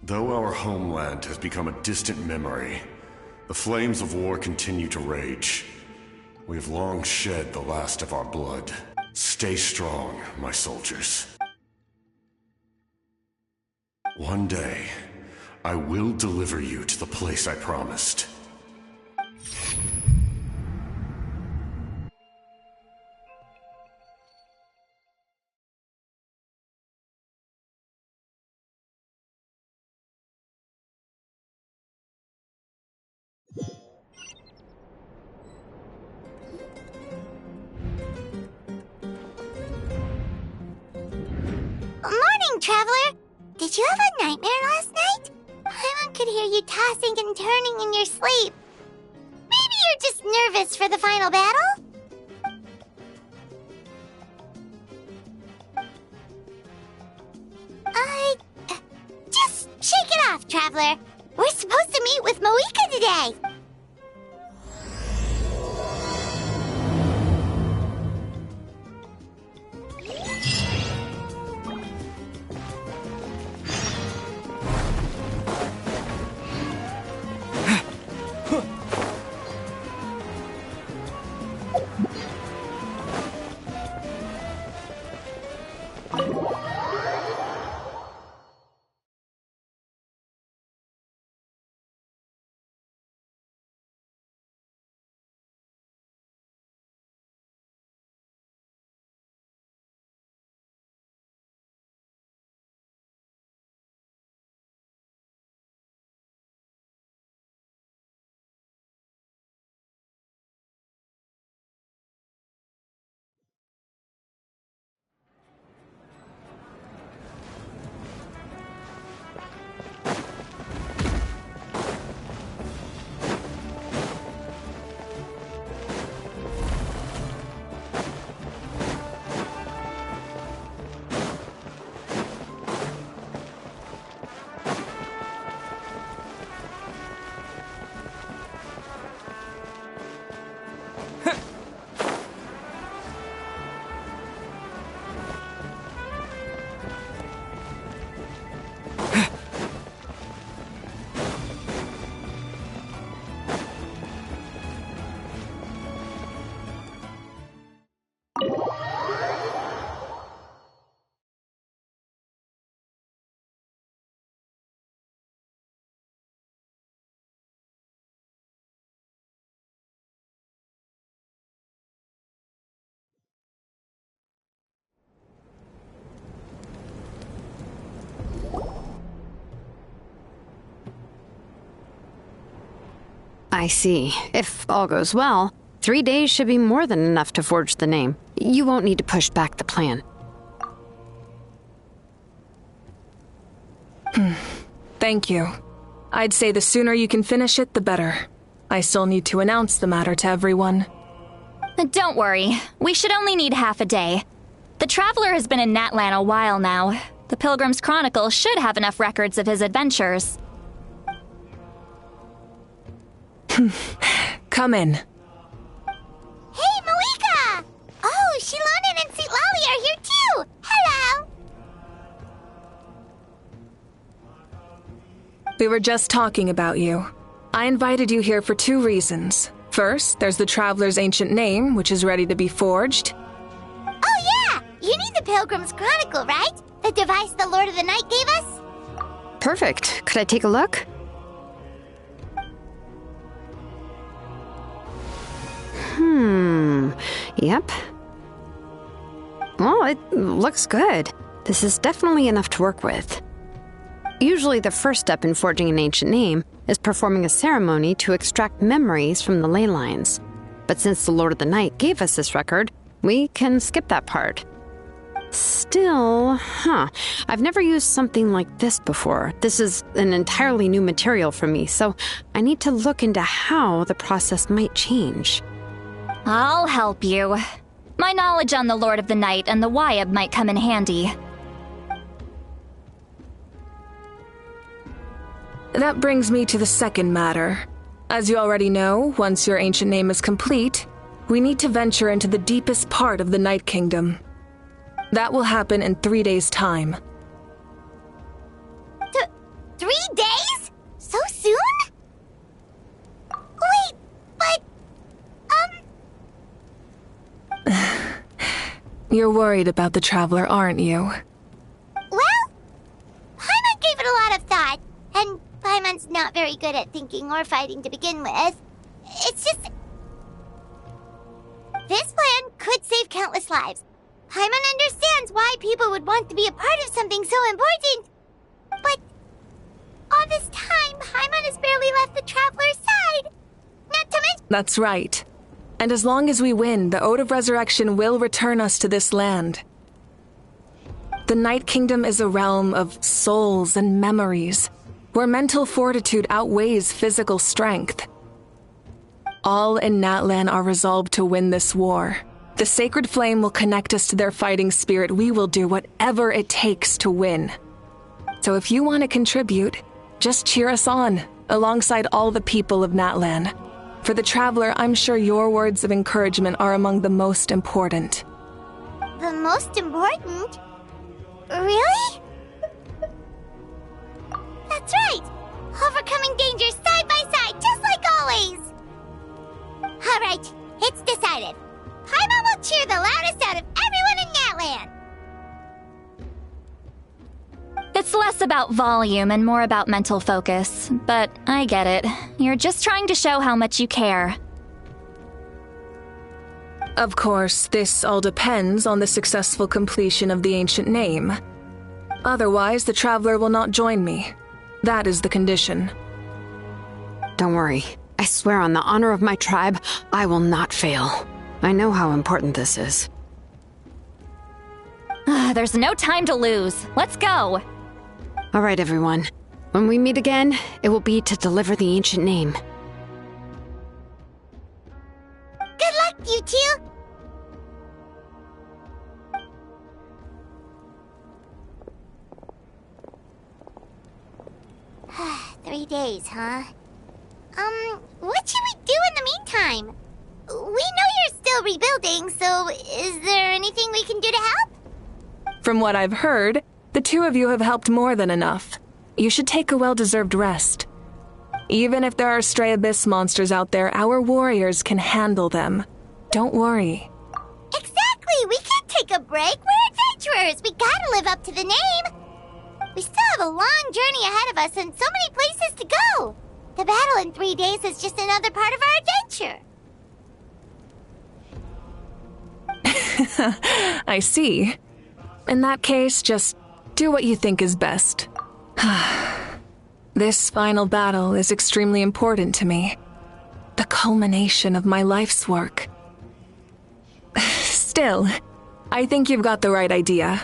Though our homeland has become a distant memory, the flames of war continue to rage. We have long shed the last of our blood. Stay strong, my soldiers. One day, I will deliver you to the place I promised. Morning, Traveler! Did you have a nightmare last night? Paimon could hear you tossing and turning in your sleep. Maybe you're just nervous for the final battle? Just shake it off, Traveler. We're supposed to meet with Moika today. I see. If all goes well, 3 days should be more than enough to forge the name. You won't need to push back the plan. Thank you. I'd say the sooner you can finish it, the better. I still need to announce the matter to everyone. Don't worry. We should only need half a day. The Traveler has been in Natlan a while now. The Pilgrim's Chronicle should have enough records of his adventures. Come in. Hey, Moika! Oh, Shilonen and Citlali are here too! Hello! We were just talking about you. I invited you here for 2 reasons. First, there's the Traveler's ancient name, which is ready to be forged. Oh yeah! You need the Pilgrim's Chronicle, right? The device the Lord of the Night gave us? Perfect. Could I take a look? Yep. Well, it looks good. This is definitely enough to work with. Usually the first step in forging an ancient name is performing a ceremony to extract memories from the ley lines. But since the Lord of the Night gave us this record, we can skip that part. Still, I've never used something like this before. This is an entirely new material for me, so I need to look into how the process might change. I'll help you. My knowledge on the Lord of the Night and the Wyab might come in handy. That brings me to the second matter. As you already know, once your ancient name is complete, we need to venture into the deepest part of the Night Kingdom. That will happen in 3 days' time. 3 days? So soon? Wait, but... You're worried about the Traveler, aren't you? Well, Paimon gave it a lot of thought, and Paimon's not very good at thinking or fighting to begin with. It's just... This plan could save countless lives. Paimon understands why people would want to be a part of something so important. But all this time, Paimon has barely left the Traveler's side. Not to mention... That's right. And as long as we win, the Ode of Resurrection will return us to this land. The Night Kingdom is a realm of souls and memories, where mental fortitude outweighs physical strength. All in Natlan are resolved to win this war. The sacred flame will connect us to their fighting spirit. We will do whatever it takes to win. So if you want to contribute, just cheer us on, alongside all the people of Natlan. For the Traveler, I'm sure your words of encouragement are among the most important. The most important? Really? That's right! Overcoming dangers side by side, just like always! Alright, it's decided. Paimon will cheer the loudest out of everyone in Natlan! It's less about volume and more about mental focus, but I get it. You're just trying to show how much you care. Of course, this all depends on the successful completion of the ancient name. Otherwise, the Traveler will not join me. That is the condition. Don't worry. I swear on the honor of my tribe, I will not fail. I know how important this is. There's no time to lose. Let's go! All right, everyone. When we meet again, it will be to deliver the ancient name. Good luck, you two! 3 days, huh? What should we do in the meantime? We know you're still rebuilding, so is there anything we can do to help? From what I've heard, the two of you have helped more than enough. You should take a well-deserved rest. Even if there are stray abyss monsters out there, our warriors can handle them. Don't worry. Exactly! We can't take a break! We're adventurers! We gotta live up to the name! We still have a long journey ahead of us and so many places to go! The battle in 3 days is just another part of our adventure. I see. In that case, just do what you think is best. This final battle is extremely important to me. The culmination of my life's work. Still, I think you've got the right idea.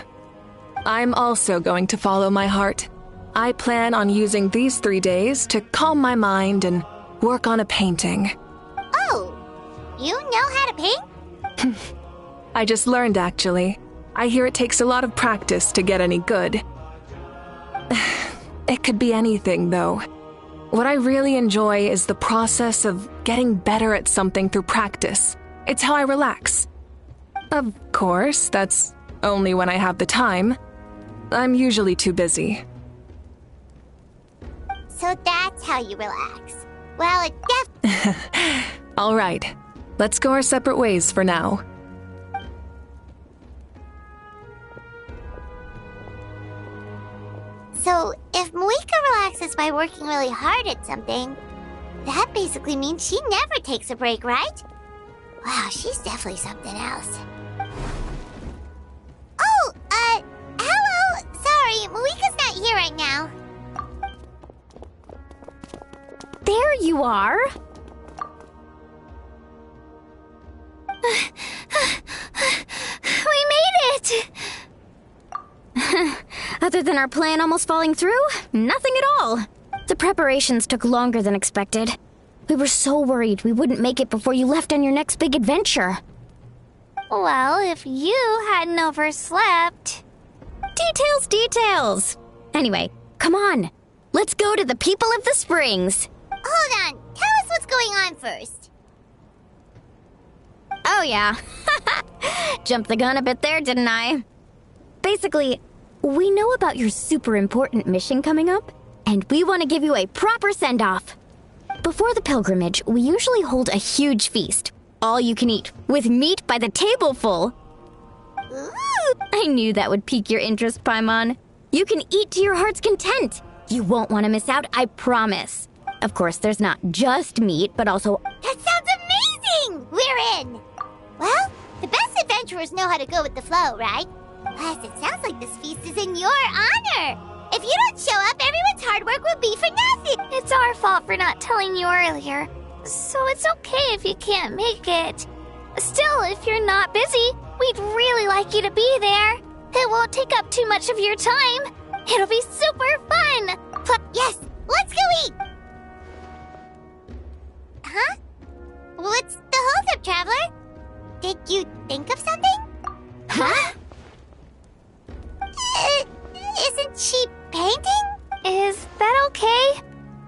I'm also going to follow my heart. I plan on using these 3 days to calm my mind and work on a painting. Oh, you know how to paint? I just learned, actually. I hear it takes a lot of practice to get any good. It could be anything, though. What I really enjoy is the process of getting better at something through practice. It's how I relax. Of course, that's only when I have the time. I'm usually too busy. So that's how you relax. Well, it All right. Let's go our separate ways for now. So, if Moika relaxes by working really hard at something, that basically means she never takes a break, right? Wow, she's definitely something else. Oh, hello! Sorry, Moika's not here right now. There you are! We made it! Other than our plan almost falling through, nothing at all. The preparations took longer than expected. We were so worried we wouldn't make it before you left on your next big adventure. Well, if you hadn't overslept... Details! Anyway, come on. Let's go to the people of the Springs. Hold on, tell us what's going on first. Oh yeah. Jumped the gun a bit there, didn't I? Basically, we know about your super important mission coming up, and we want to give you a proper send-off. Before the pilgrimage, we usually hold a huge feast. All you can eat, with meat by the tableful. Ooh. I knew that would pique your interest, Paimon. You can eat to your heart's content. You won't want to miss out, I promise. Of course, there's not just meat, but also... That sounds amazing! We're in! Well, the best adventurers know how to go with the flow, right? Plus, it sounds like this feast is in your honor! If you don't show up, everyone's hard work will be for nothing! It's our fault for not telling you earlier. So it's okay if you can't make it. Still, if you're not busy, we'd really like you to be there. It won't take up too much of your time. It'll be super fun. Yes, let's go eat. Huh? What's the holdup, Traveler? Did you think of something? Huh? Isn't she painting? Is that okay?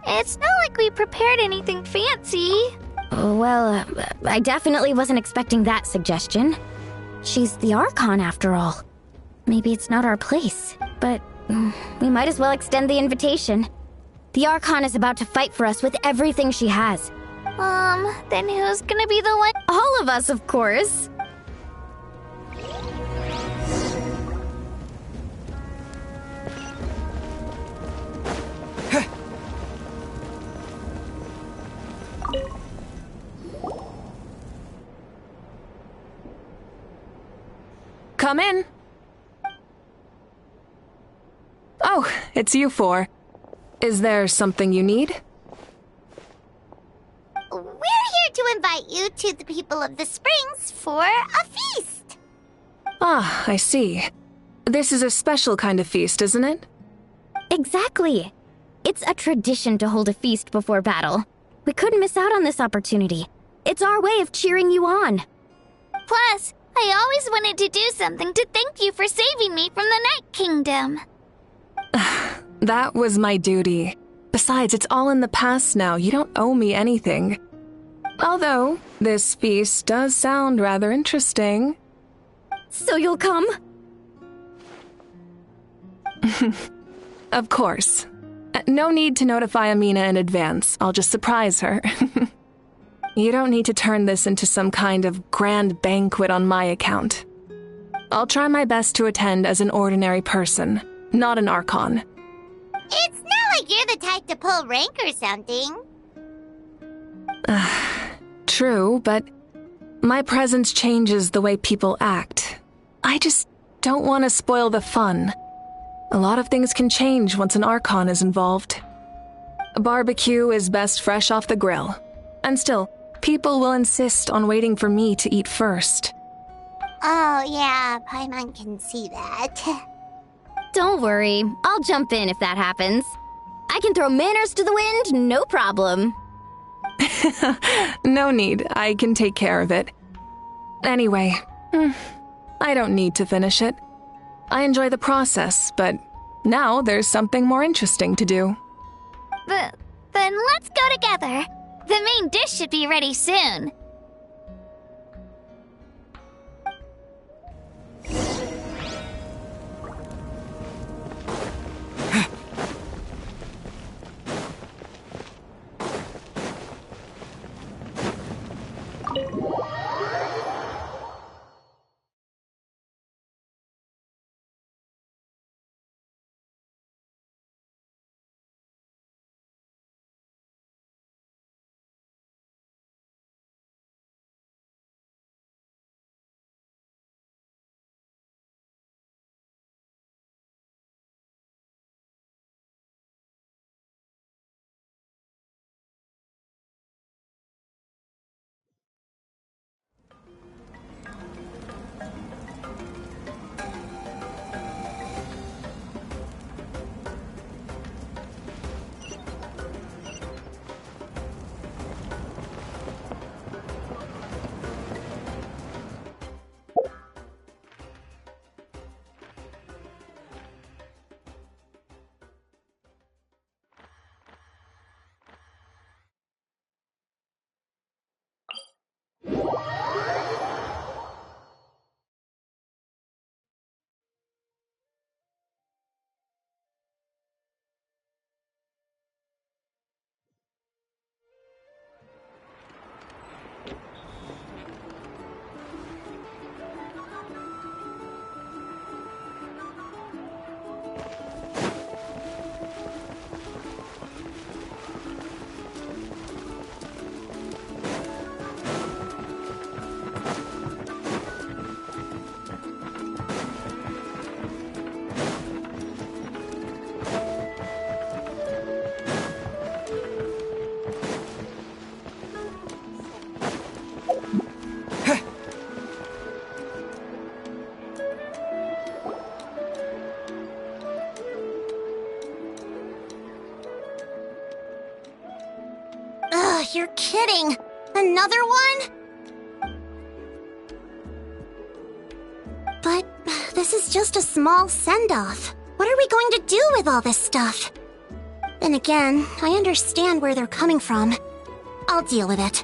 It's not like we prepared anything fancy. Well, I definitely wasn't expecting that suggestion. She's the Archon, after all. Maybe it's not our place, but we might as well extend the invitation. The Archon is about to fight for us with everything she has. Then who's gonna be the one? All of us, of course. Come in. Oh, it's you four. Is there something you need? We're here to invite you to the people of the Springs for a feast. Ah, I see. This is a special kind of feast, isn't it? Exactly. It's a tradition to hold a feast before battle. We couldn't miss out on this opportunity. It's our way of cheering you on. Plus, I always wanted to do something to thank you for saving me from the Night Kingdom. That was my duty. Besides, it's all in the past now. You don't owe me anything. Although, this feast does sound rather interesting. So you'll come? Of course. No need to notify Amina in advance. I'll just surprise her. You don't need to turn this into some kind of grand banquet on my account. I'll try my best to attend as an ordinary person, not an Archon. It's not like you're the type to pull rank or something. True, but my presence changes the way people act. I just don't want to spoil the fun. A lot of things can change once an Archon is involved. A barbecue is best fresh off the grill. And still, people will insist on waiting for me to eat first. Oh, yeah, Paimon can see that. Don't worry. I'll jump in if that happens. I can throw manners to the wind, no problem. No need. I can take care of it. Anyway, I don't need to finish it. I enjoy the process, but now there's something more interesting to do. Then let's go together. The main dish should be ready soon. You're kidding. Another one? But this is just a small send-off. What are we going to do with all this stuff? Then again, I understand where they're coming from. I'll deal with it.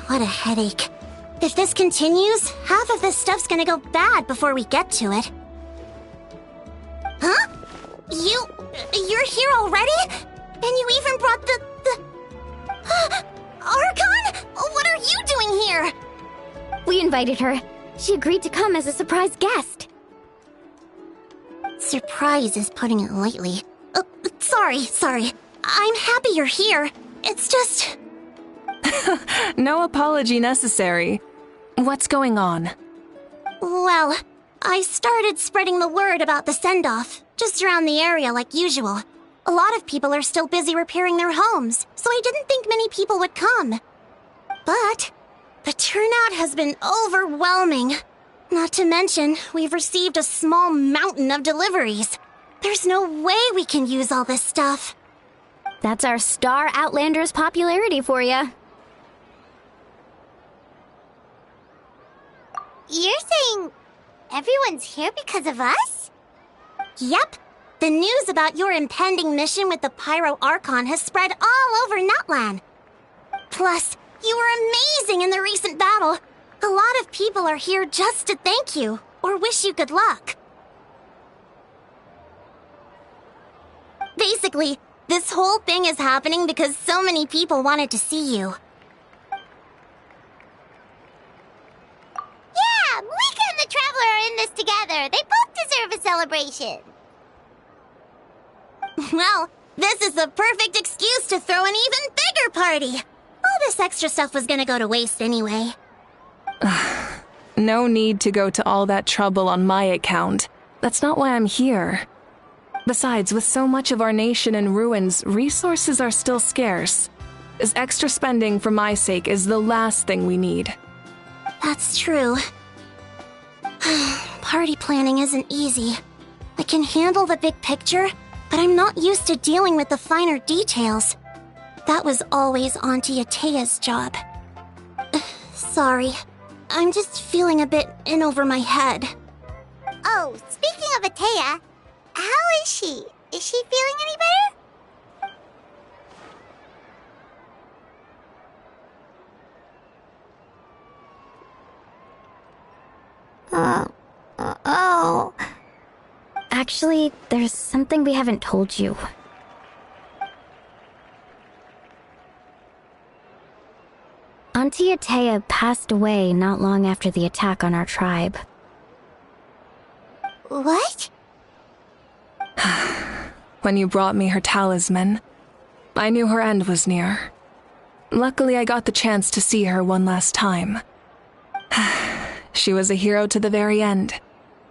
What a headache. If this continues, half of this stuff's gonna go bad before we get to it. Huh? You're here already? And you even brought the... Archon? What are you doing here? We invited her. She agreed to come as a surprise guest. Surprise is putting it lightly. Sorry. I'm happy you're here. It's just... No apology necessary. What's going on? Well, I started spreading the word about the send-off, just around the area like usual. A lot of people are still busy repairing their homes, so I didn't think many people would come. But the turnout has been overwhelming. Not to mention, we've received a small mountain of deliveries. There's no way we can use all this stuff. That's our Star Outlander's popularity for you. You're saying everyone's here because of us? Yep. The news about your impending mission with the Pyro Archon has spread all over Nutland. Plus, you were amazing in the recent battle. A lot of people are here just to thank you, or wish you good luck. Basically, this whole thing is happening because so many people wanted to see you. Yeah, Mika and the Traveler are in this together. They both deserve a celebration. Well, this is the perfect excuse to throw an even bigger party. All this extra stuff was gonna go to waste anyway. No need to go to all that trouble on my account. That's not why I'm here. Besides, with so much of our nation in ruins, resources are still scarce. This extra spending for my sake is the last thing we need. That's true. Party planning isn't easy. I can handle the big picture, but I'm not used to dealing with the finer details. That was always Auntie Atea's job. Sorry. I'm just feeling a bit in over my head. Oh, speaking of Atea, how is she? Is she feeling any better? Oh. Actually, there's something we haven't told you. Auntie Atea passed away not long after the attack on our tribe. What? When you brought me her talisman, I knew her end was near. Luckily, I got the chance to see her one last time. She was a hero to the very end.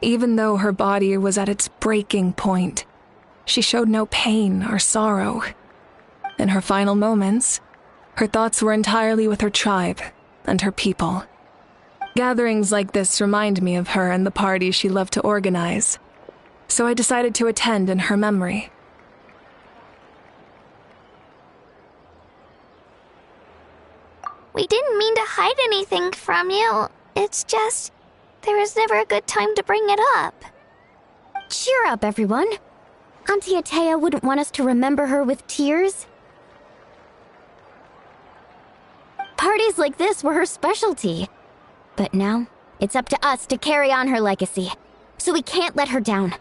Even though her body was at its breaking point, she showed no pain or sorrow. In her final moments, her thoughts were entirely with her tribe and her people. Gatherings like this remind me of her and the parties she loved to organize, so I decided to attend in her memory. We didn't mean to hide anything from you. It's just, there was never a good time to bring it up. Cheer up, everyone. Auntie Atea wouldn't want us to remember her with tears. Parties like this were her specialty. But now, it's up to us to carry on her legacy. So we can't let her down.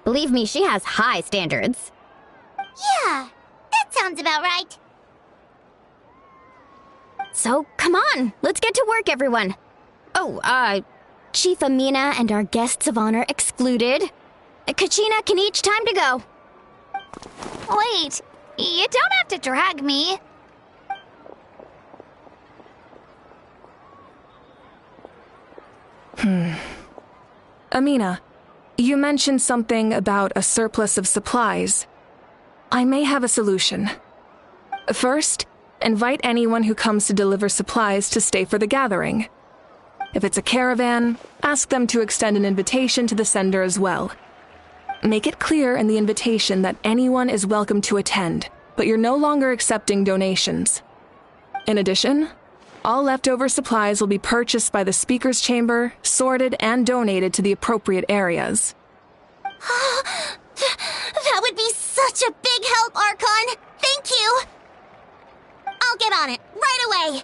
Believe me, she has high standards. Yeah, that sounds about right. So, come on, let's get to work, everyone. Oh, Chief Amina and our guests of honor excluded. Kachina can each time to go. Wait, you don't have to drag me. Amina, you mentioned something about a surplus of supplies. I may have a solution. First, invite anyone who comes to deliver supplies to stay for the gathering. If it's a caravan, ask them to extend an invitation to the sender as well. Make it clear in the invitation that anyone is welcome to attend, but you're no longer accepting donations. In addition, all leftover supplies will be purchased by the Speaker's Chamber, sorted, and donated to the appropriate areas. That would be such a big help, Archon! Thank you! I'll get on it, right away!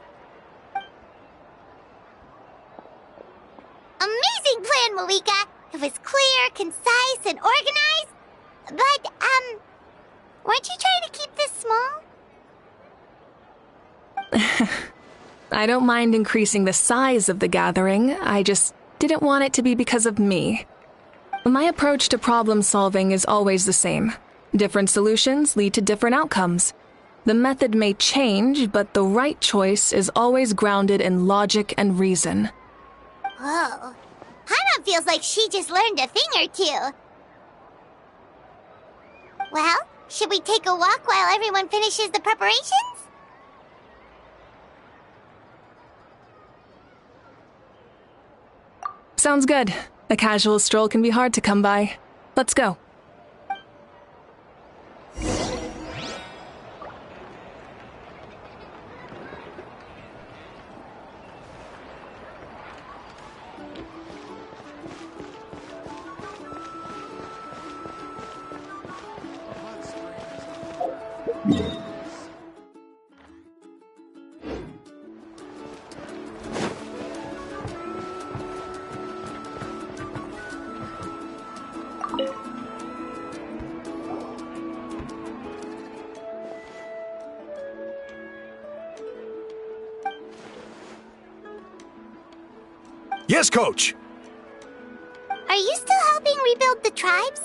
Amazing plan, Malika! It was clear, concise, and organized. But, weren't you trying to keep this small? I don't mind increasing the size of the gathering, I just didn't want it to be because of me. My approach to problem solving is always the same. Different solutions lead to different outcomes. The method may change, but the right choice is always grounded in logic and reason. Whoa. Hana feels like she just learned a thing or two. Well, should we take a walk while everyone finishes the preparations? Sounds good. A casual stroll can be hard to come by. Let's go. Yes, Coach! Are you still helping rebuild the tribes?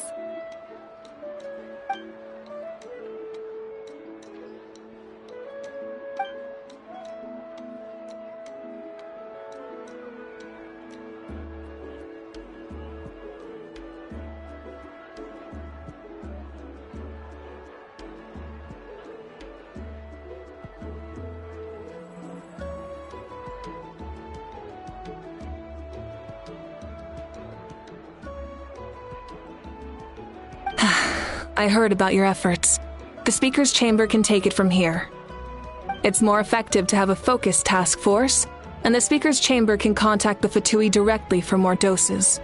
I heard about your efforts. The Speaker's Chamber can take it from here. It's more effective to have a focused task force, and the Speaker's Chamber can contact the Fatui directly for more doses.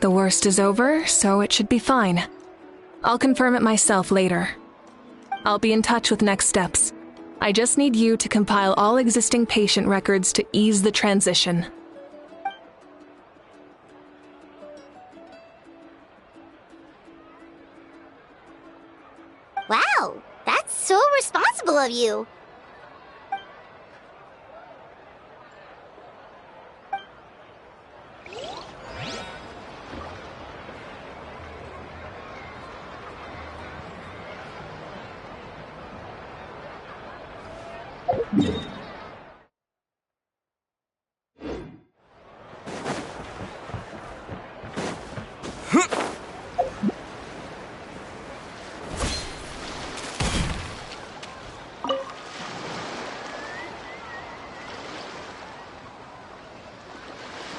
The worst is over, so it should be fine. I'll confirm it myself later. I'll be in touch with next steps. I just need you to compile all existing patient records to ease the transition. Wow, that's so responsible of you.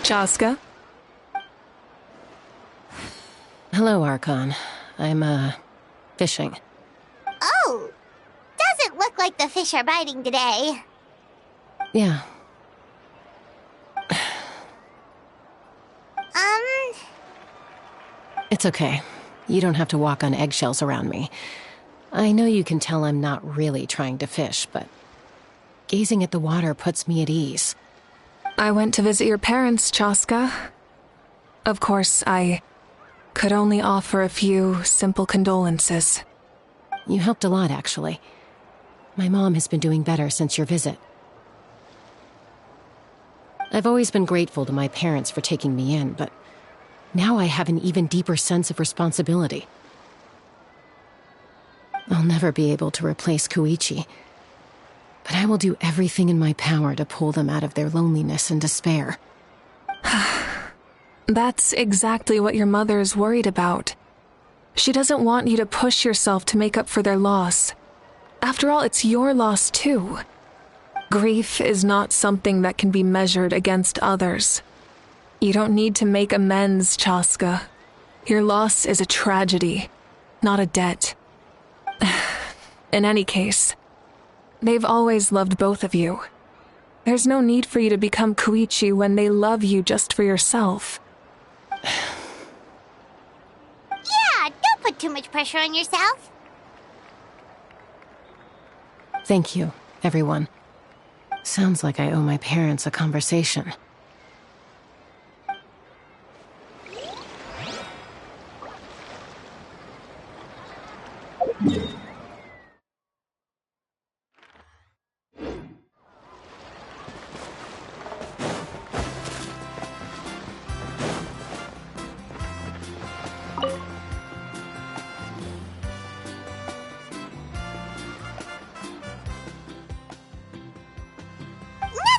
Chaska? Hello, Archon. I'm, fishing. Oh, doesn't look like the fish are biting today. Yeah. It's okay. You don't have to walk on eggshells around me. I know you can tell I'm not really trying to fish, but gazing at the water puts me at ease. I went to visit your parents, Chaska. Of course, I could only offer a few simple condolences. You helped a lot, actually. My mom has been doing better since your visit. I've always been grateful to my parents for taking me in, but now I have an even deeper sense of responsibility. I'll never be able to replace Koichi, but I will do everything in my power to pull them out of their loneliness and despair. That's exactly what your mother is worried about. She doesn't want you to push yourself to make up for their loss. After all, it's your loss too. Grief is not something that can be measured against others. You don't need to make amends, Chaska. Your loss is a tragedy, not a debt. In any case, they've always loved both of you. There's no need for you to become Koichi when they love you just for yourself. Yeah, don't put too much pressure on yourself. Thank you, everyone. Sounds like I owe my parents a conversation.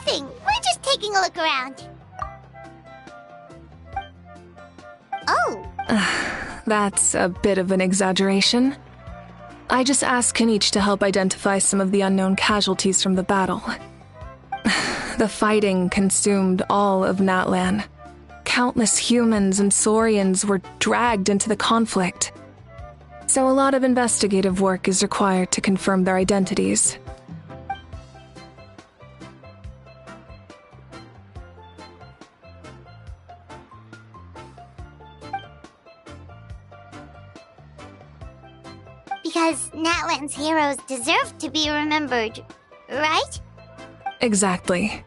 Nothing. We're just taking a look around. Oh. That's a bit of an exaggeration. I just asked Kenichi to help identify some of the unknown casualties from the battle. The fighting consumed all of Natlan. Countless humans and Saurians were dragged into the conflict. So a lot of investigative work is required to confirm their identities. Because Natlan's heroes deserve to be remembered, right? Exactly.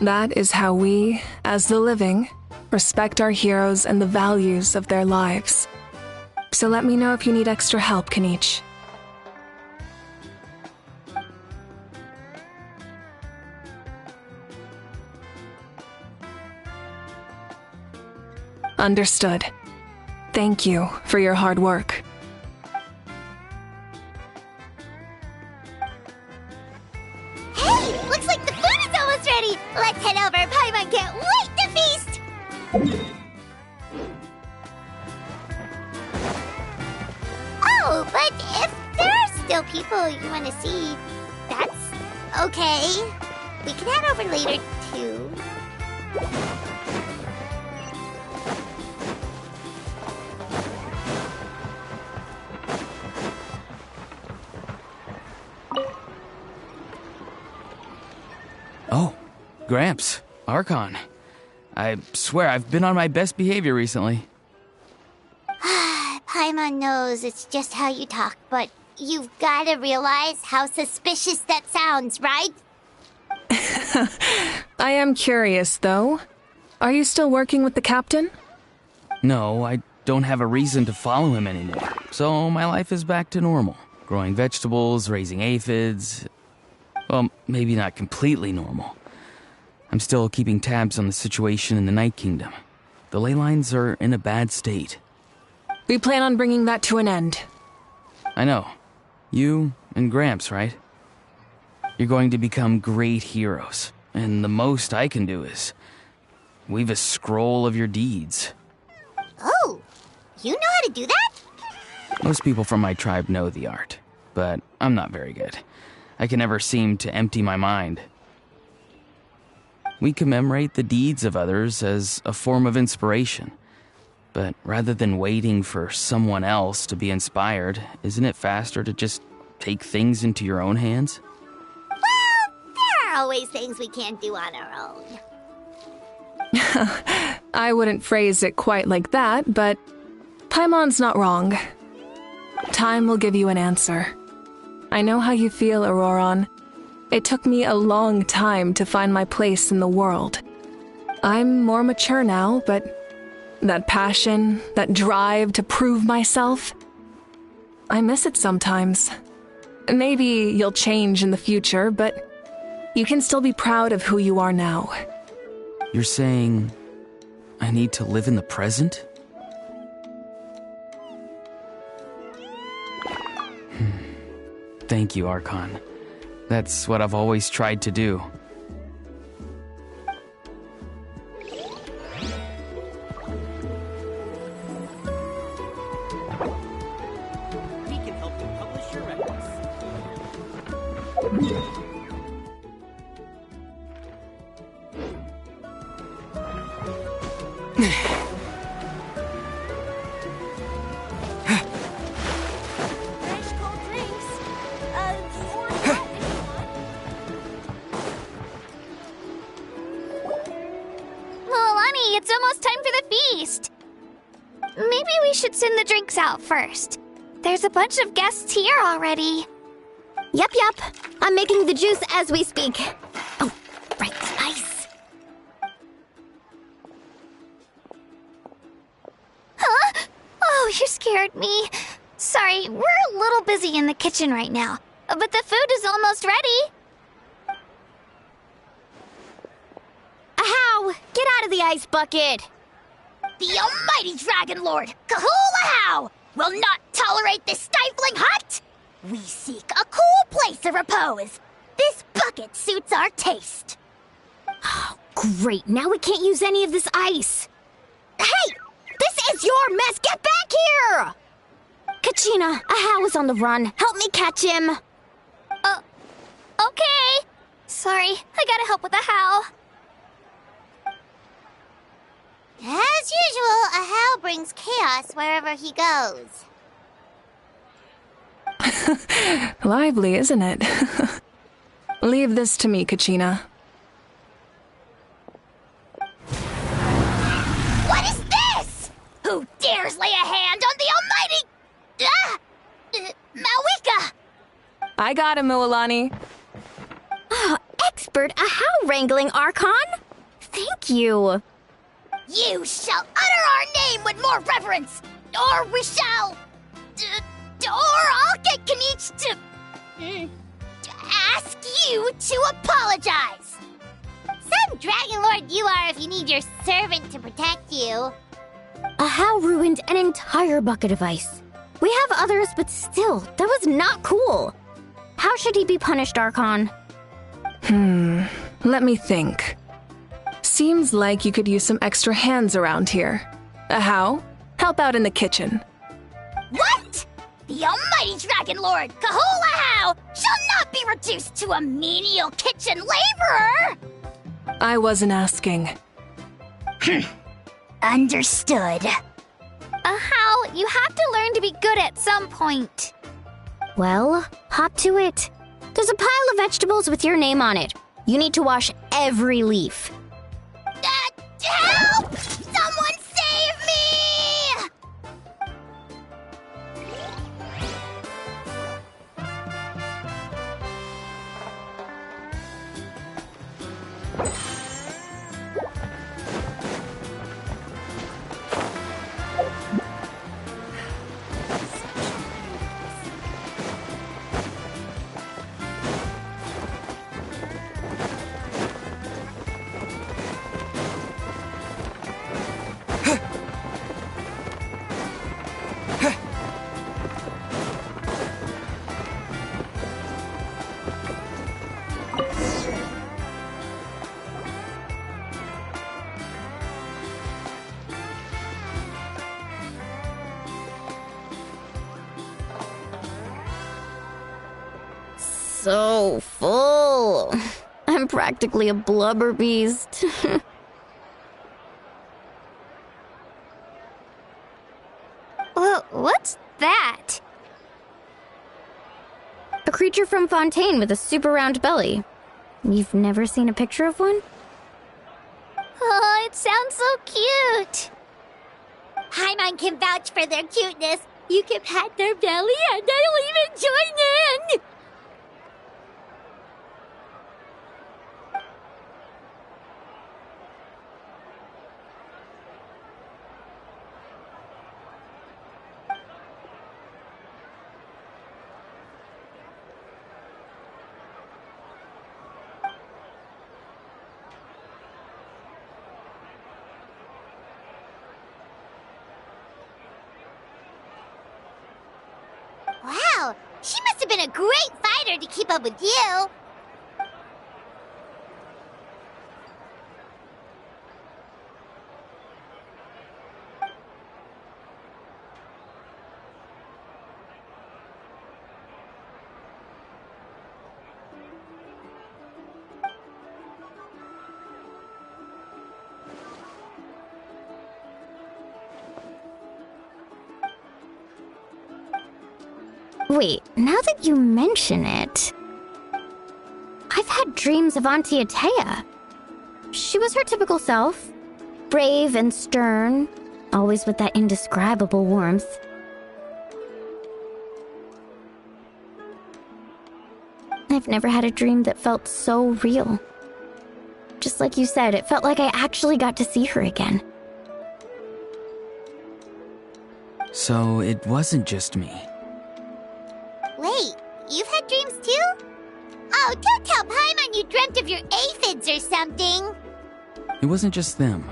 That is how we, as the living, respect our heroes and the values of their lives. So let me know if you need extra help, Kenichi. Understood. Thank you for your hard work. Hey, looks like the food is almost ready. Let's head over. Paimon can't wait to feast. Oh, but if there are still people you want to see, that's okay. We can head over later, too. Oh, Gramps, Archon. I swear I've been on my best behavior recently. Paimon knows it's just how you talk, but you've gotta realize how suspicious that sounds, right? I am curious, though. Are you still working with the captain? No, I don't have a reason to follow him anymore, so my life is back to normal. Growing vegetables, raising aphids. Well, maybe not completely normal. I'm still keeping tabs on the situation in the Night Kingdom. The ley lines are in a bad state. We plan on bringing that to an end. I know. You and Gramps, right? You're going to become great heroes, and the most I can do is weave a scroll of your deeds. Oh, you know how to do that? Most people from my tribe know the art, but I'm not very good. I can never seem to empty my mind. We commemorate the deeds of others as a form of inspiration. But rather than waiting for someone else to be inspired, isn't it faster to just take things into your own hands? Well, there are always things we can't do on our own. I wouldn't phrase it quite like that, but Paimon's not wrong. Time will give you an answer. I know how you feel, Auroron. It took me a long time to find my place in the world. I'm more mature now, but that passion, that drive to prove myself, I miss it sometimes. Maybe you'll change in the future, but you can still be proud of who you are now. You're saying I need to live in the present? Thank you, Archon. That's what I've always tried to do. We can help you publish your records. Fresh cold drinks. feast. Maybe we should send the drinks out first. There's a bunch of guests here already. Yup. I'm making the juice as we speak. Oh, right, ice. Huh? Oh, you scared me. Sorry, we're a little busy in the kitchen right now, but the food is almost ready. Ahow! Get out of the ice bucket! The almighty Dragon Lord, Kahulahow, will not tolerate this stifling hut! We seek a cool place of repose. This bucket suits our taste. Oh, great, now we can't use any of this ice. Hey! This is your mess! Get back here! Kachina, Ahow is on the run. Help me catch him. Okay. Sorry, I gotta help with the how. As usual, Ahow brings chaos wherever he goes. Lively, isn't it? Leave this to me, Kachina. What is this? Who dares lay a hand on the almighty... Malika? I got him, Mililani. Expert Ahow wrangling, Archon? Thank you. You shall utter our name with more reverence, or we shall... or I'll get Kanich to ask you to apologize. Some Dragon Lord you are if you need your servant to protect you. Ahow ruined an entire bucket of ice. We have others, but still, that was not cool. How should he be punished, Archon? Let me think. Seems like you could use some extra hands around here. Ahow, help out in the kitchen. What? The almighty Dragon Lord, Kahulahow, shall not be reduced to a menial kitchen laborer! I wasn't asking. Understood. How? You have to learn to be good at some point. Well, hop to it. There's a pile of vegetables with your name on it. You need to wash every leaf. Help! Someone save me! So full. I'm practically a blubber beast. What's that? A creature from Fontaine with a super round belly. You've never seen a picture of one? Oh, it sounds so cute. Paimon can vouch for their cuteness. You can pat their belly and they'll even join in! Wow, she must have been a great fighter to keep up with you. Wait, now that you mention it... I've had dreams of Auntie Atea. She was her typical self. Brave and stern, always with that indescribable warmth. I've never had a dream that felt so real. Just like you said, it felt like I actually got to see her again. So it wasn't just me. Wait, you've had dreams too? Oh, don't tell Paimon you dreamt of your aphids or something. It wasn't just them.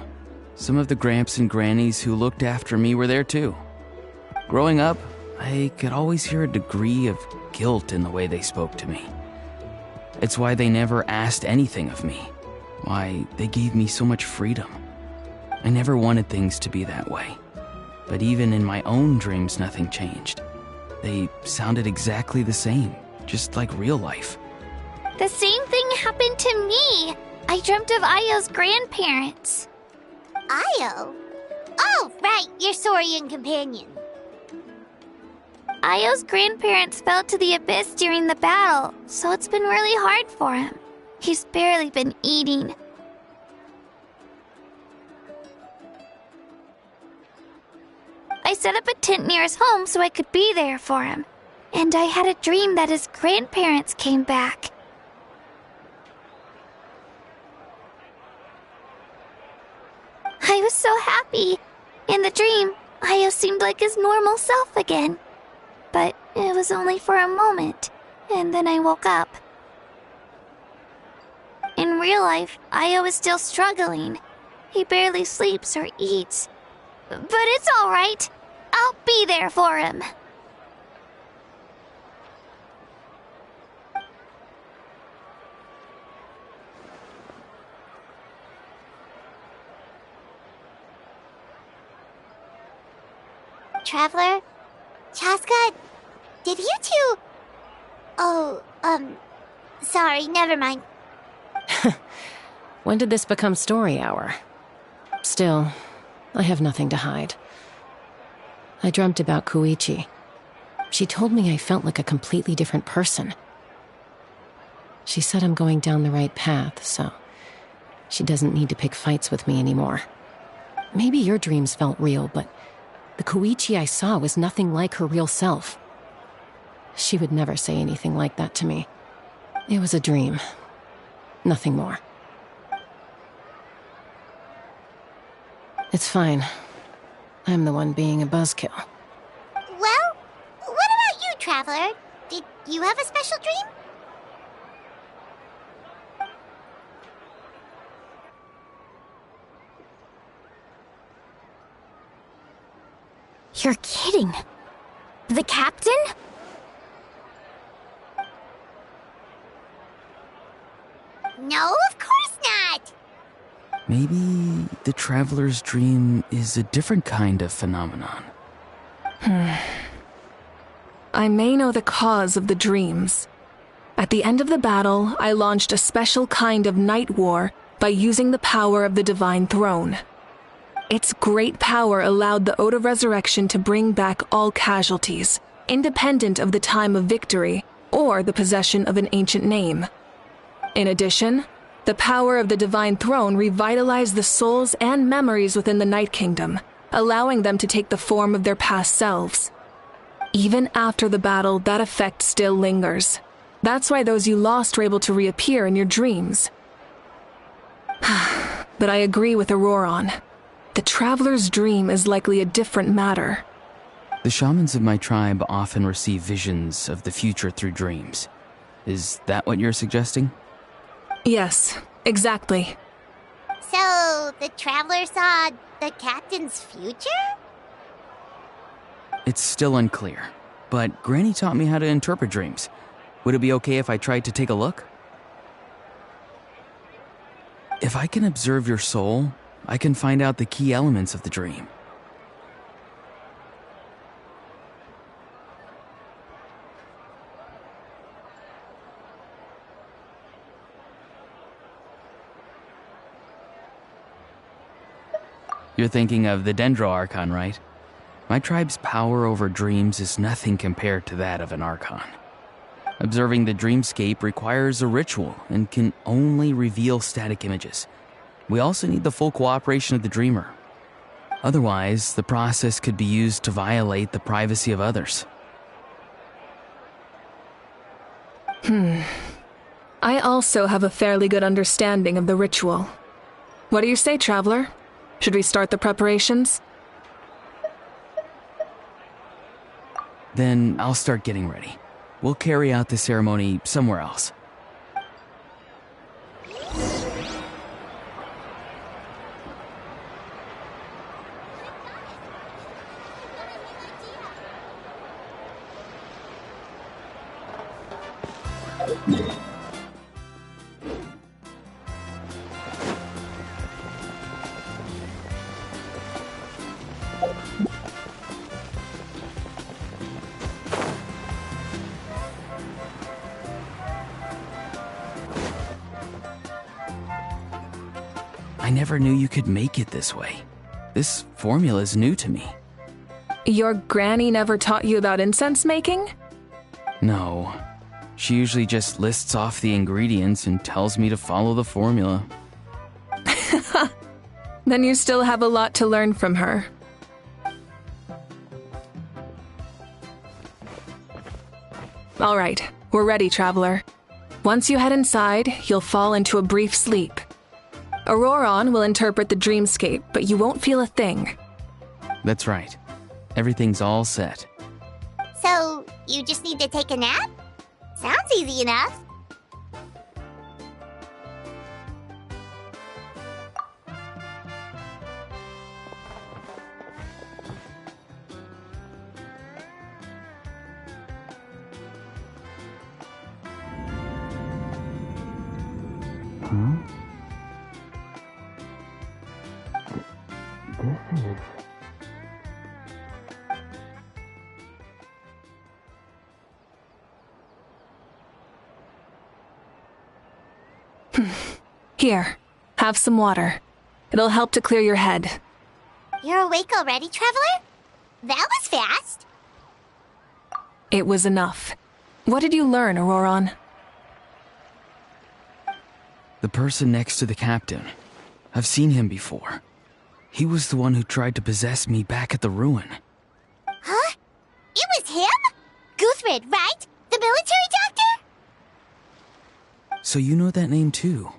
Some of the Gramps and Grannies who looked after me were there too. Growing up, I could always hear a degree of guilt in the way they spoke to me. It's why they never asked anything of me. Why they gave me so much freedom. I never wanted things to be that way. But even in my own dreams, nothing changed. They sounded exactly the same, just like real life. The same thing happened to me. I dreamt of Ayo's grandparents. Ayo? Oh, right, your Saurian companion. Ayo's grandparents fell to the abyss during the battle, so it's been really hard for him. He's barely been eating. I set up a tent near his home so I could be there for him. And I had a dream that his grandparents came back. I was so happy. In the dream, Ayo seemed like his normal self again. But it was only for a moment, and then I woke up. In real life, Ayo is still struggling. He barely sleeps or eats. But it's all right. I'll be there for him. Traveler? Chaska? Did you two... Oh, sorry, never mind. When did this become story hour? Still, I have nothing to hide. I dreamt about Koichi. She told me I felt like a completely different person. She said I'm going down the right path, so she doesn't need to pick fights with me anymore. Maybe your dreams felt real, but the Koichi I saw was nothing like her real self. She would never say anything like that to me. It was a dream. Nothing more. It's fine. I'm the one being a buzzkill. Well, what about you, Traveler? Did you have a special dream? You're kidding. The captain? No, of course not! Maybe the traveler's dream is a different kind of phenomenon. I may know the cause of the dreams. At the end of the battle, I launched a special kind of night war by using the power of the Divine Throne. Its great power allowed the Ode of Resurrection to bring back all casualties, independent of the time of victory or the possession of an ancient name. In addition, the power of the Divine Throne revitalized the souls and memories within the Night Kingdom, allowing them to take the form of their past selves. Even after the battle, that effect still lingers. That's why those you lost were able to reappear in your dreams. But I agree with Auroron. The traveler's dream is likely a different matter. The shamans of my tribe often receive visions of the future through dreams. Is that what you're suggesting? Yes, exactly. So, the Traveler saw the captain's future? It's still unclear, but Granny taught me how to interpret dreams. Would it be okay if I tried to take a look? If I can observe your soul, I can find out the key elements of the dream. You're thinking of the Dendro Archon, right? My tribe's power over dreams is nothing compared to that of an Archon. Observing the dreamscape requires a ritual and can only reveal static images. We also need the full cooperation of the Dreamer. Otherwise, the process could be used to violate the privacy of others. I also have a fairly good understanding of the ritual. What do you say, Traveler? Should we start the preparations? Then I'll start getting ready. We'll carry out the ceremony somewhere else. I never knew you could make it this way. This formula is new to me. Your granny never taught you about incense making? No. She usually just lists off the ingredients and tells me to follow the formula. Then you still have a lot to learn from her. All right, we're ready, Traveler. Once you head inside, you'll fall into a brief sleep. Auroron will interpret the dreamscape, but you won't feel a thing. That's right. Everything's all set. So, you just need to take a nap? Sounds easy enough. Here, have some water. It'll help to clear your head. You're awake already, Traveler? That was fast. It was enough. What did you learn, Auroron? The person next to the captain. I've seen him before. He was the one who tried to possess me back at the ruin. Huh? It was him? Guthred, right? The military doctor? So you know that name too?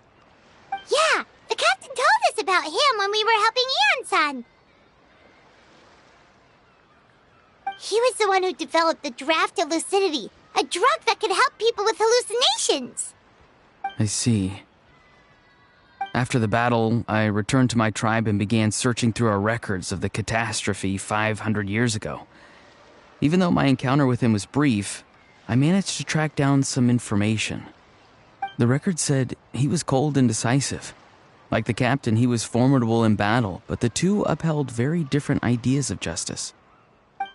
Yeah, the captain told us about him when we were helping Eon-san. He was the one who developed the draft of lucidity, a drug that could help people with hallucinations. I see. After the battle, I returned to my tribe and began searching through our records of the catastrophe 500 years ago. Even though my encounter with him was brief, I managed to track down some information. The record said he was cold and decisive. Like the captain, he was formidable in battle, but the two upheld very different ideas of justice.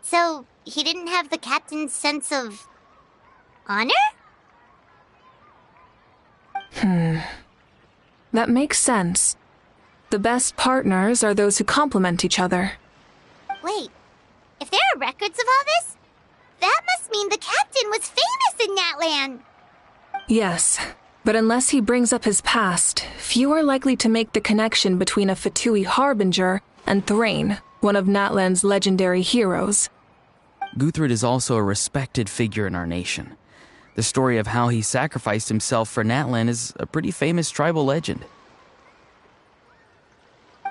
So, he didn't have the captain's sense of honor? That makes sense. The best partners are those who complement each other. Wait, if there are records of all this, that must mean the captain was famous in Natlan. Yes, but unless he brings up his past, few are likely to make the connection between a Fatui harbinger and Thrain, one of Natlan's legendary heroes. Guthred is also a respected figure in our nation. The story of how he sacrificed himself for Natlan is a pretty famous tribal legend.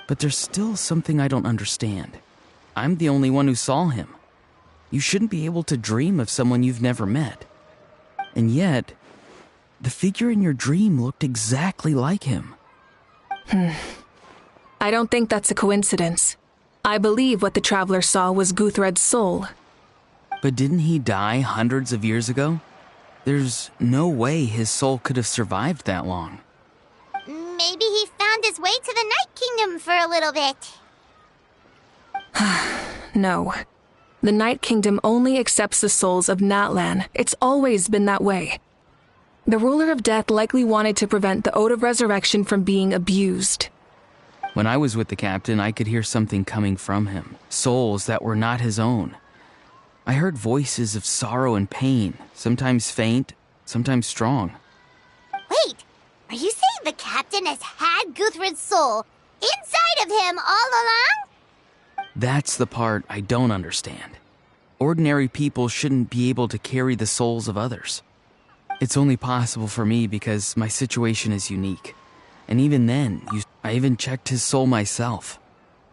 But there's still something I don't understand. I'm the only one who saw him. You shouldn't be able to dream of someone you've never met. And yet, the figure in your dream looked exactly like him. I don't think that's a coincidence. I believe what the Traveler saw was Guthred's soul. But didn't he die hundreds of years ago? There's no way his soul could have survived that long. Maybe he found his way to the Night Kingdom for a little bit. No. The Night Kingdom only accepts the souls of Natlan. It's always been that way. The Ruler of Death likely wanted to prevent the Ode of Resurrection from being abused. When I was with the captain, I could hear something coming from him. Souls that were not his own. I heard voices of sorrow and pain, sometimes faint, sometimes strong. Wait, are you saying the captain has had Guthred's soul inside of him all along? That's the part I don't understand. Ordinary people shouldn't be able to carry the souls of others. It's only possible for me because my situation is unique. And even then, I even checked his soul myself.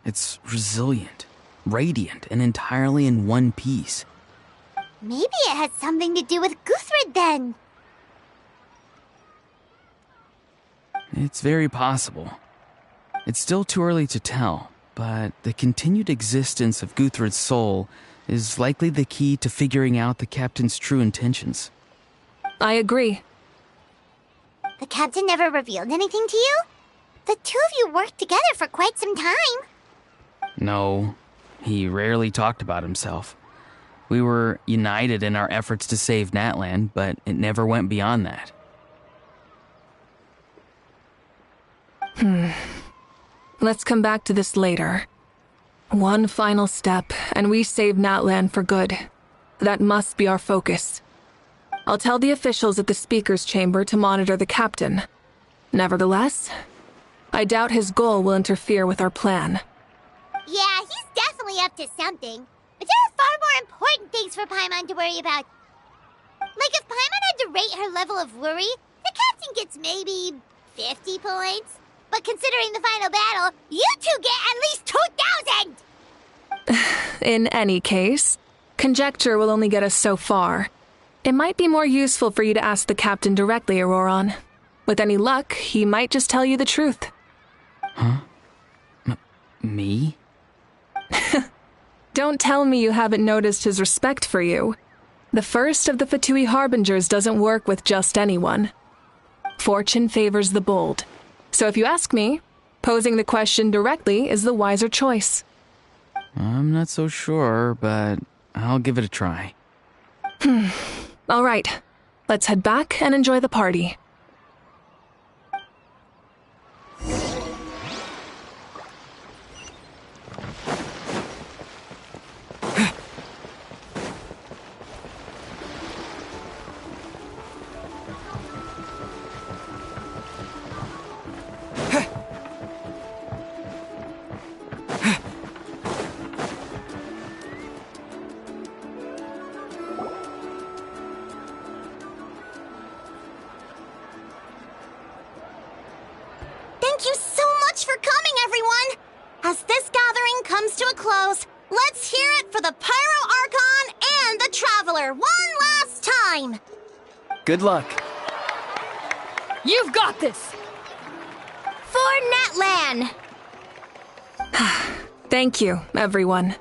It's resilient, radiant, and entirely in one piece. Maybe it has something to do with Guthred then. It's very possible. It's still too early to tell, but the continued existence of Guthred's soul is likely the key to figuring out the captain's true intentions. I agree. The captain never revealed anything to you? The two of you worked together for quite some time. No, he rarely talked about himself. We were united in our efforts to save Natlan, but it never went beyond that. Let's come back to this later. One final step, and we save Natlan for good. That must be our focus. I'll tell the officials at the speaker's chamber to monitor the captain. Nevertheless, I doubt his goal will interfere with our plan. Yeah, he's definitely up to something. But there are far more important things for Paimon to worry about. Like if Paimon had to rate her level of worry, the captain gets maybe 50 points. But considering the final battle, you two get at least 2,000! In any case, conjecture will only get us so far. It might be more useful for you to ask the captain directly, Auroron. With any luck, he might just tell you the truth. Huh? Me? Don't tell me you haven't noticed his respect for you. The first of the Fatui Harbingers doesn't work with just anyone. Fortune favors the bold. So if you ask me, posing the question directly is the wiser choice. I'm not so sure, but I'll give it a try. All right, let's head back and enjoy the party. Thank you so much for coming, everyone! As this gathering comes to a close, let's hear it for the Pyro Archon and the Traveler one last time! Good luck. You've got this! For Natlan! Thank you, everyone.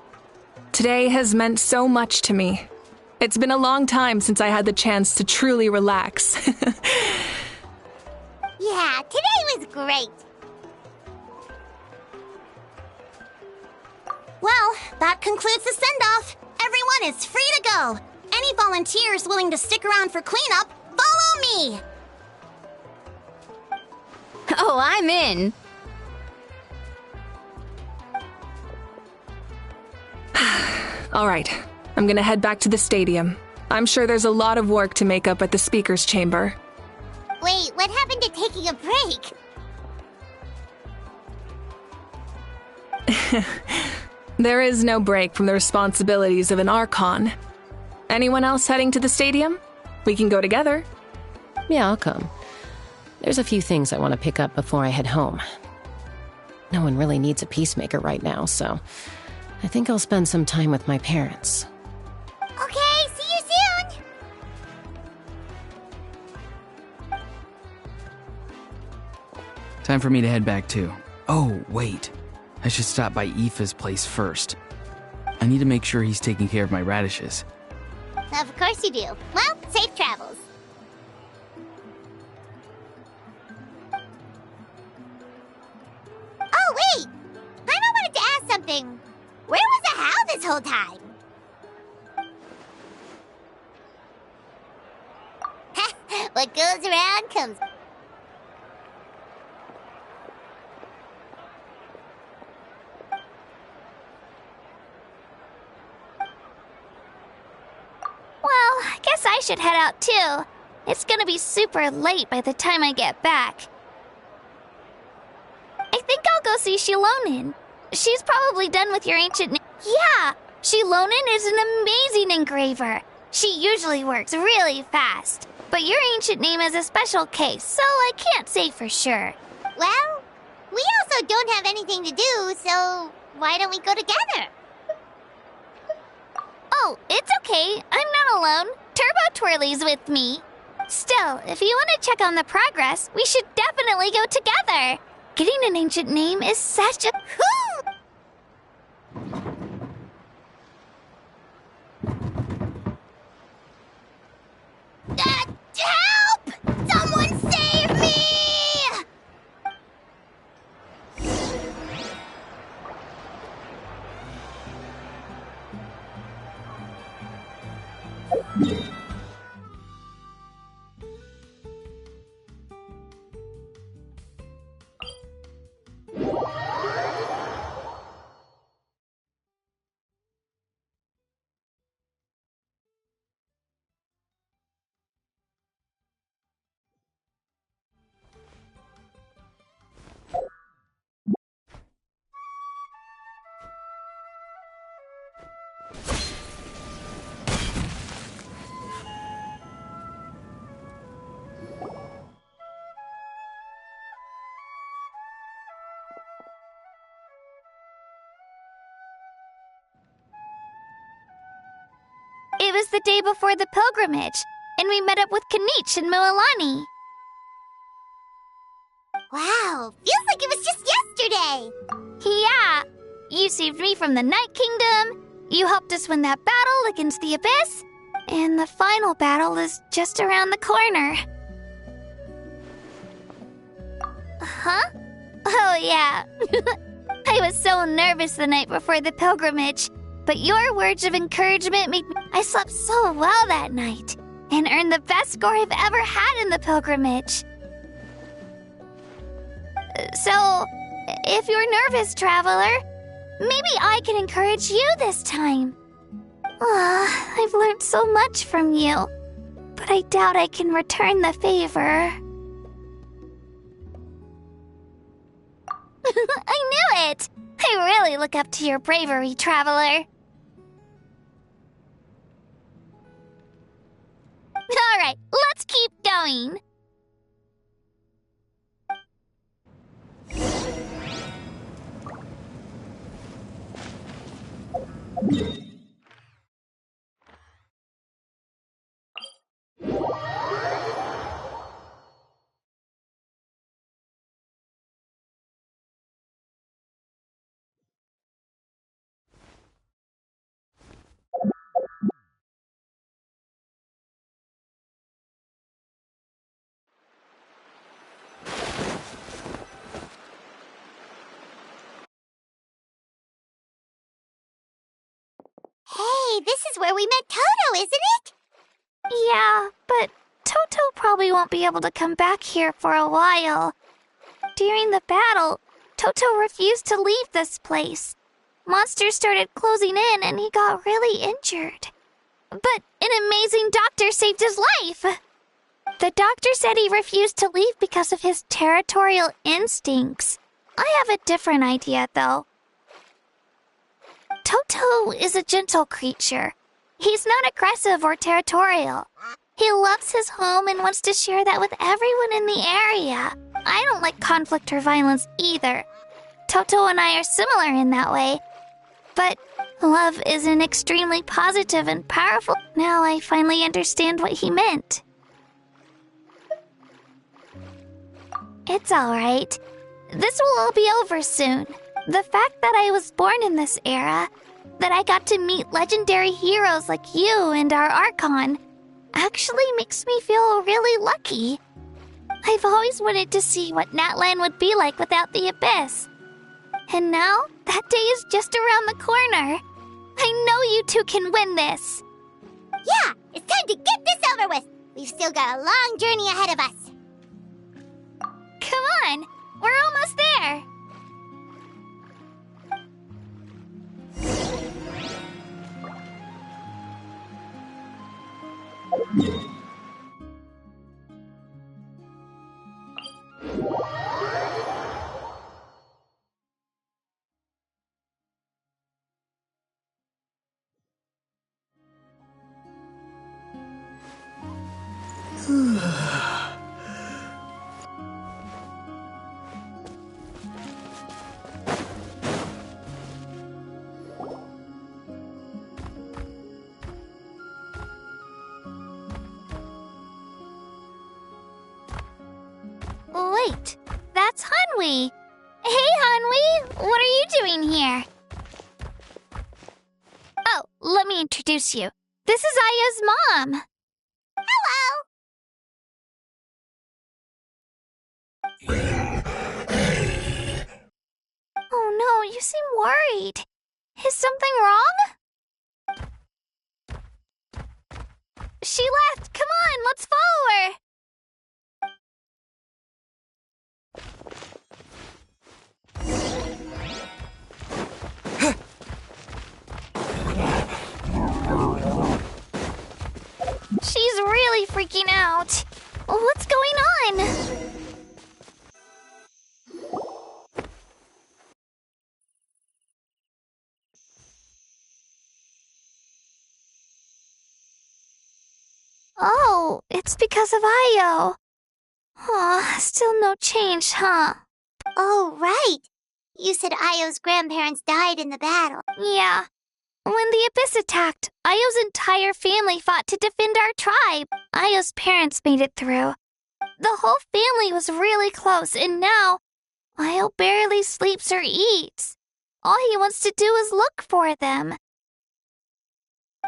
Today has meant so much to me. It's been a long time since I had the chance to truly relax. Yeah, today was great. Well, that concludes the send-off. Everyone is free to go. Any volunteers willing to stick around for cleanup, follow me! Oh, I'm in. All right, I'm gonna head back to the stadium. I'm sure there's a lot of work to make up at the speaker's chamber. Wait, what happened to taking a break? There is no break from the responsibilities of an Archon. Anyone else heading to the stadium? We can go together. Yeah, I'll come. There's a few things I want to pick up before I head home. No one really needs a peacemaker right now, so I think I'll spend some time with my parents. Okay, see you soon! Time for me to head back too. Oh, wait. I should stop by Aoife's place first. I need to make sure he's taking care of my radishes. Of course you do. Well, safe travels. Oh, wait! I wanted to ask something. Where was the How this whole time? What goes around comes... Well, I guess I should head out too. It's gonna be super late by the time I get back. go see Shilonin. She's probably done with your ancient name. Yeah, Shilonin is an amazing engraver. She usually works really fast. But your ancient name is a special case, so I can't say for sure. Well, we also don't have anything to do, so why don't we go together? Oh, it's okay. I'm not alone. Turbo Twirly's with me. Still, if you want to check on the progress, we should definitely go together. Getting an ancient name is such a cool... Help! Someone save me! It was the day before the pilgrimage, and we met up with Kanich and Moalani. Wow, feels like it was just yesterday. Yeah, you saved me from the Night Kingdom, you helped us win that battle against the Abyss, and the final battle is just around the corner. Huh? Oh yeah. I was so nervous the night before the pilgrimage, but your words of encouragement made me... I slept so well that night, and earned the best score I've ever had in the pilgrimage. So, if you're nervous, traveler, maybe I can encourage you this time. I've learned so much from you, but I doubt I can return the favor. I knew it! I really look up to your bravery, traveler. Alright, let's keep going. Hey, this is where we met Toto, isn't it? Yeah, but Toto probably won't be able to come back here for a while. During the battle, Toto refused to leave this place. Monsters started closing in and he got really injured. But an amazing doctor saved his life. The doctor said he refused to leave because of his territorial instincts. I have a different idea, though. Toto is a gentle creature. He's not aggressive or territorial. He loves his home and wants to share that with everyone in the area. I don't like conflict or violence either. Toto and I are similar in that way. But love is an extremely positive and powerful... Now I finally understand what he meant. It's alright. This will all be over soon. The fact that I was born in this era, that I got to meet legendary heroes like you and our Archon, actually makes me feel really lucky. I've always wanted to see what Natlan would be like without the Abyss. And now, that day is just around the corner. I know you two can win this. Yeah, it's time to get this over with. We've still got a long journey ahead of us. Come on, we're almost there. Hanwi! Hey, Hanwi! What are you doing here? Oh, let me introduce you. This is Aya's mom. Hello! Oh no, you seem worried. Is something wrong? She left. Come on, let's follow her. She's really freaking out. What's going on? Oh, it's because of Io. Aw, still no change, huh? Oh, right. You said Io's grandparents died in the battle. Yeah. When the Abyss attacked, Io's entire family fought to defend our tribe. Io's parents made it through. The whole family was really close, and now Io barely sleeps or eats. All he wants to do is look for them.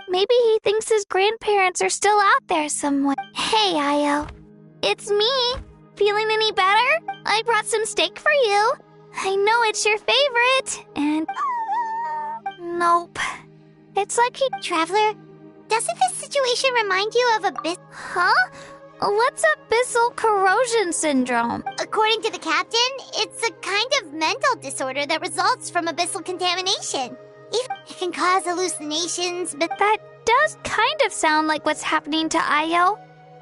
Maybe he thinks his grandparents are still out there somewhere. Hey, Io. It's me. Feeling any better? I brought some steak for you. I know it's your favorite, and... Nope. It's like he... Traveler, doesn't this situation remind you of Abyss? Huh? What's abyssal corrosion syndrome? According to the captain, it's a kind of mental disorder that results from abyssal contamination. It can cause hallucinations, but That does kind of sound like what's happening to Io.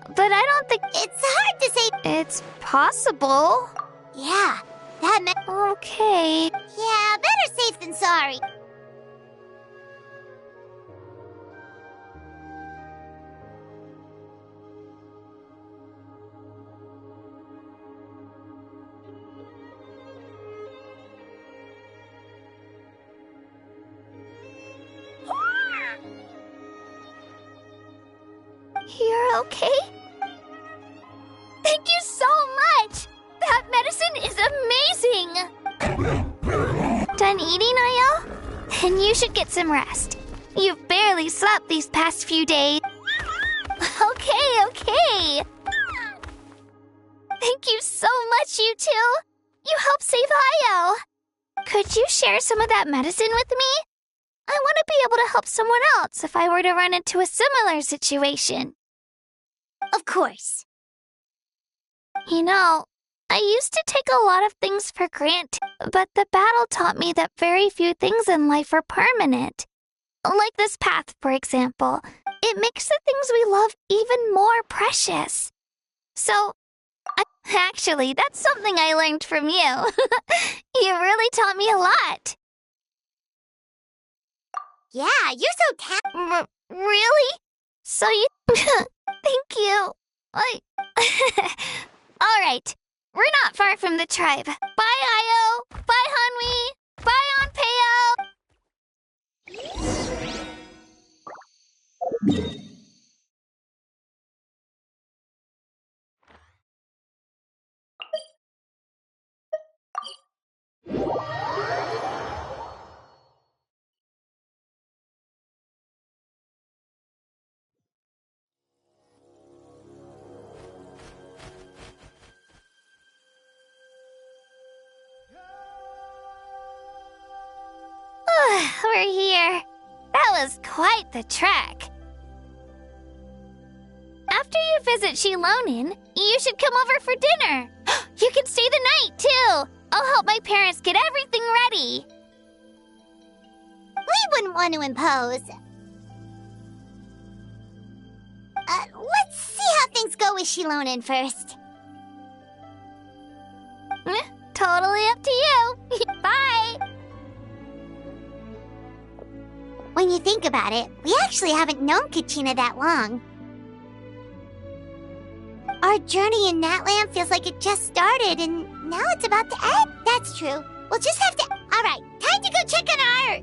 But I don't think... it's hard to say. It's possible. Yeah, that meant... Okay. Yeah, better safe than sorry. You're okay? Thank you so much! That medicine is amazing! Done eating, Io? Then you should get some rest. You've barely slept these past few days. Okay. Thank you so much, you two. You helped save Io. Could you share some of that medicine with me? I want to be able to help someone else if I were to run into a similar situation. Of course. You know, I used to take a lot of things for granted, but the battle taught me that very few things in life are permanent. Like this path, for example. It makes the things we love even more precious. So, actually, that's something I learned from you. You really taught me a lot. Yeah, you're so Really? So you... Thank you. All right. We're not far from the tribe. Bye, Io. Bye, Hanwi. Bye, Onpeo. We're here. That was quite the trek. After you visit Shilonin, you should come over for dinner. You can stay the night, too. I'll help my parents get everything ready. We wouldn't want to impose. Let's see how things go with Shilonin first. Totally up to you. Bye. When you think about it, we actually haven't known Kachina that long. Our journey in Natland feels like it just started, and now it's about to end. That's true. We'll just have to... Alright, time to go check on our...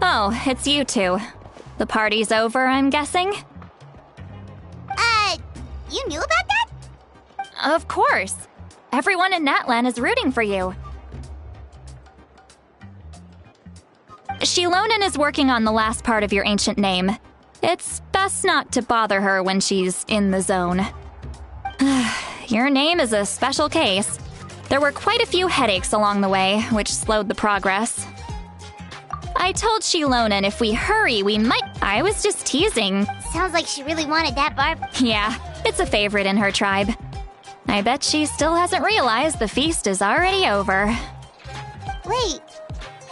Oh, it's you two. The party's over, I'm guessing? You knew about that? Of course. Everyone in Natlan is rooting for you. Shilonen is working on the last part of your ancient name. It's best not to bother her when she's in the zone. Your name is a special case. There were quite a few headaches along the way, which slowed the progress. I told Shilonen if we hurry, we might— I was just teasing. Sounds like she really wanted that barb. Yeah, it's a favorite in her tribe. I bet she still hasn't realized the feast is already over. Wait,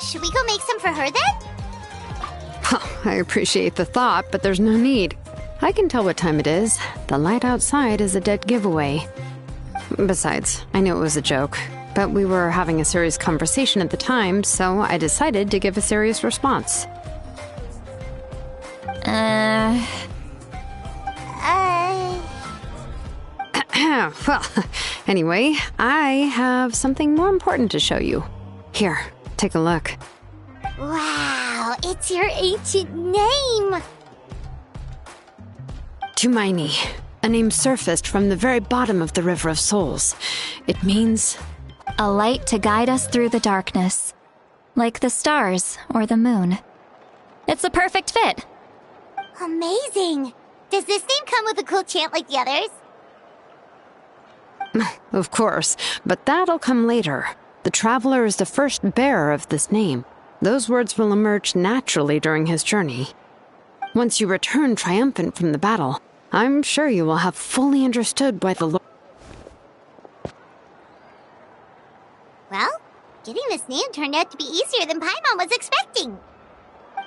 should we go make some for her then? I appreciate the thought, but there's no need. I can tell what time it is. The light outside is a dead giveaway. Besides, I knew it was a joke, but we were having a serious conversation at the time, so I decided to give a serious response. Well, anyway, I have something more important to show you. Here, take a look. Wow, it's your ancient name! Tumaini, a name surfaced from the very bottom of the River of Souls. It means A light to guide us through the darkness, like the stars or the moon. It's a perfect fit. Amazing! Does this name come with a cool chant like the others? Of course, but that'll come later. The Traveler is the first bearer of this name. Those words will emerge naturally during his journey. Once you return triumphant from the battle, I'm sure you will have fully understood why the Lord... Well, getting this name turned out to be easier than Paimon was expecting.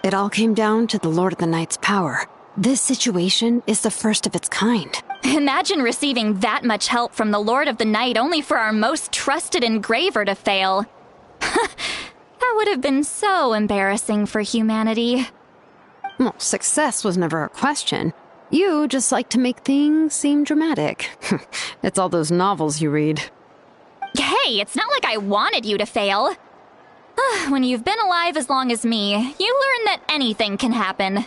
It all came down to the Lord of the Night's power. This situation is the first of its kind. Imagine receiving that much help from the Lord of the Night only for our most trusted engraver to fail. That would have been so embarrassing for humanity. Well, success was never a question. You just like to make things seem dramatic. It's all those novels you read. Hey, it's not like I wanted you to fail. When you've been alive as long as me, you learn that anything can happen. Okay,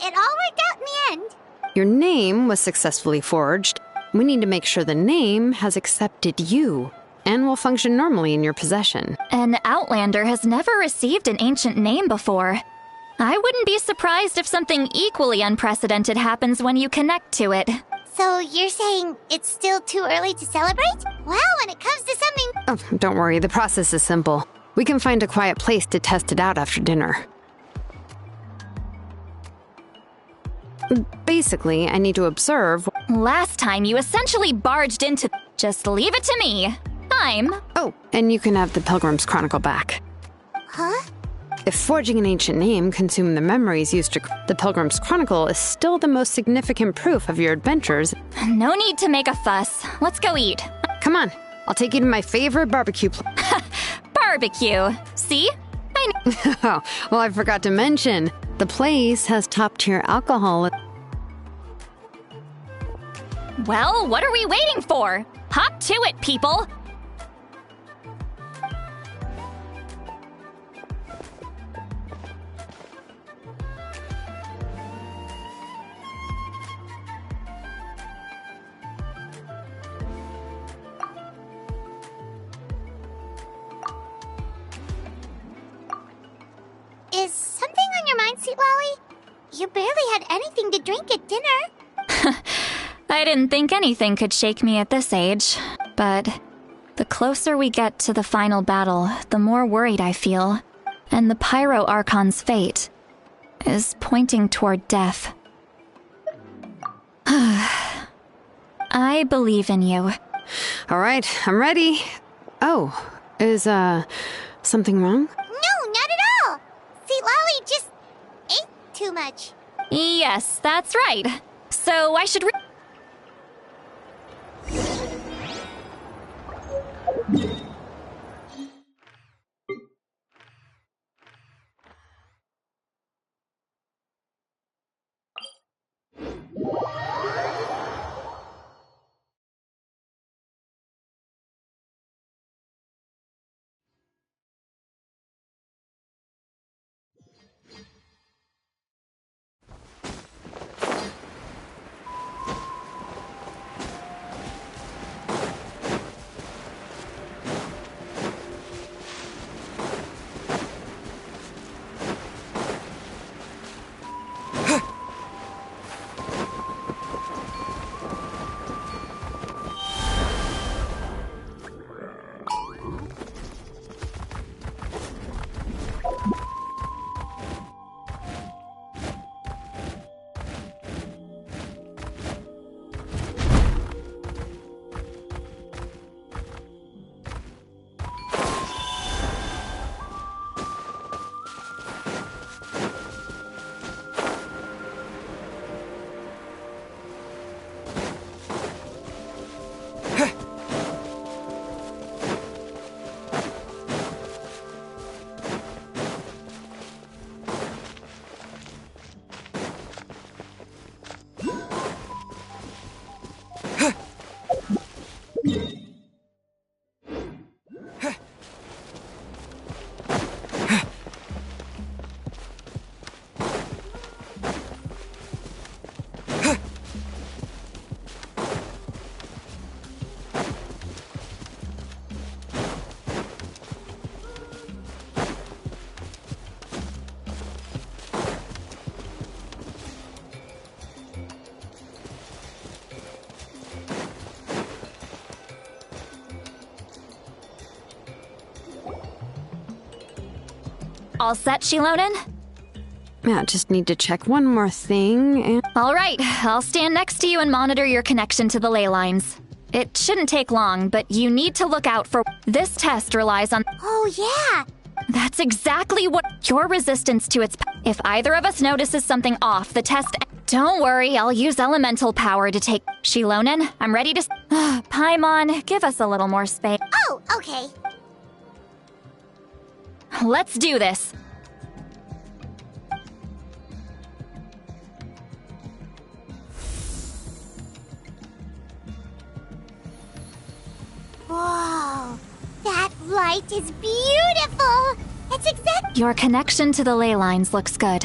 it all worked out in the end. Your name was successfully forged. We need to make sure the name has accepted you and will function normally in your possession. An Outlander has never received an ancient name before. I wouldn't be surprised if something equally unprecedented happens when you connect to it. So you're saying it's still too early to celebrate? Well, when it comes to something... Oh, don't worry, the process is simple. We can find a quiet place to test it out after dinner. Basically, I need to observe... Last time you essentially barged into... Just leave it to me. Oh, and you can have the Pilgrim's Chronicle back. Huh? If forging an ancient name consumed the memories used to... The Pilgrim's Chronicle is still the most significant proof of your adventures. No need to make a fuss. Let's go eat. Come on, I'll take you to my favorite barbecue Barbecue. See? Oh, well, I forgot to mention, the place has top-tier alcohol. Well, what are we waiting for? Hop to it, people! Is something on your mind, Sweet Lolly? You barely had anything to drink at dinner. I didn't think anything could shake me at this age, but the closer we get to the final battle, the more worried I feel, and the Pyro Archon's fate is pointing toward death. I believe in you. All right, I'm ready. Oh, is, something wrong? No, not at all. Sweet Lolly just ate too much. Yes, that's right. So I should All set, Shilonen? Yeah, just need to check one more thing and... All right, I'll stand next to you and monitor your connection to the ley lines. It shouldn't take long, but you need to look out for... This test relies on... Oh, yeah. That's exactly what... Your resistance to its... If either of us notices something off, the test... Don't worry, I'll use elemental power to take... Shilonen, I'm ready to... Paimon, give us a little more space. Oh, okay. Let's do this. Whoa, that light is beautiful! It's exact- Your connection to the ley lines looks good.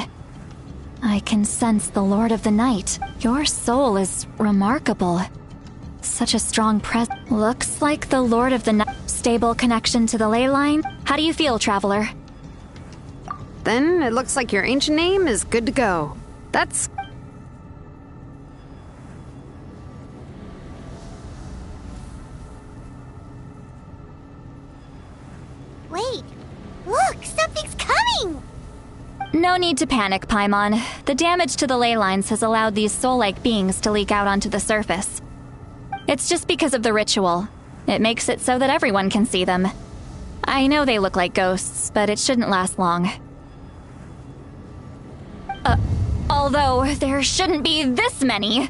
I can sense the Lord of the Night. Your soul is remarkable. Such a strong Looks like the Lord of the Night. Stable connection to the ley line. How do you feel, Traveler? Then it looks like your ancient name is good to go. That's... Wait, look, something's coming! No need to panic, Paimon. The damage to the ley lines has allowed these soul-like beings to leak out onto the surface. It's just because of the ritual. It makes it so that everyone can see them. I know they look like ghosts, but it shouldn't last long. Although, there shouldn't be this many.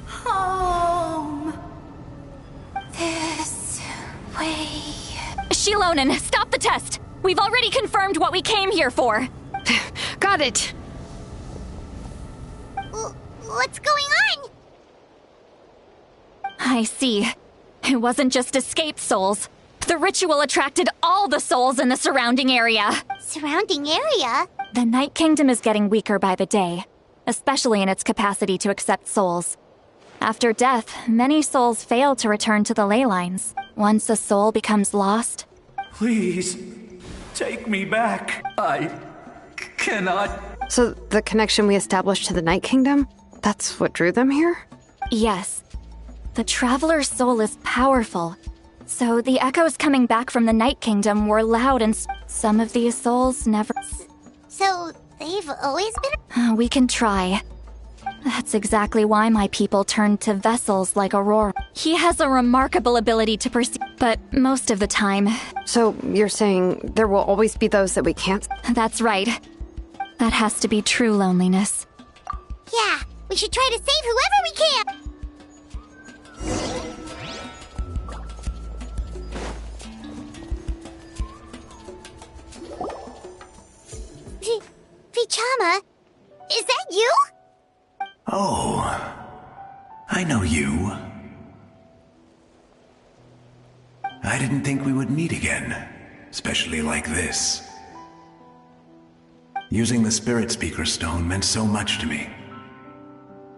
Home. This way. Shilonen, stop the test! We've already confirmed what we came here for. Got it! What's going on? I see. It wasn't just escaped souls. The ritual attracted all the souls in the surrounding area. Surrounding area? The Night Kingdom is getting weaker by the day, especially in its capacity to accept souls. After death, many souls fail to return to the ley lines. Once a soul becomes lost... Please, take me back. I cannot... So the connection we established to the Night Kingdom? That's what drew them here? Yes. The Traveler's soul is powerful. So the echoes coming back from the Night Kingdom were loud and some of these souls never... So, they've always been... We can try. That's exactly why my people turned to vessels like Aurora. He has a remarkable ability to perceive, but most of the time... So you're saying there will always be those that we can't... That's right. That has to be true loneliness. Yeah, we should try to save whoever we can! Vichama, is that you? Oh, I know you. I didn't think we would meet again, especially like this. Using the Spirit Speaker Stone meant so much to me.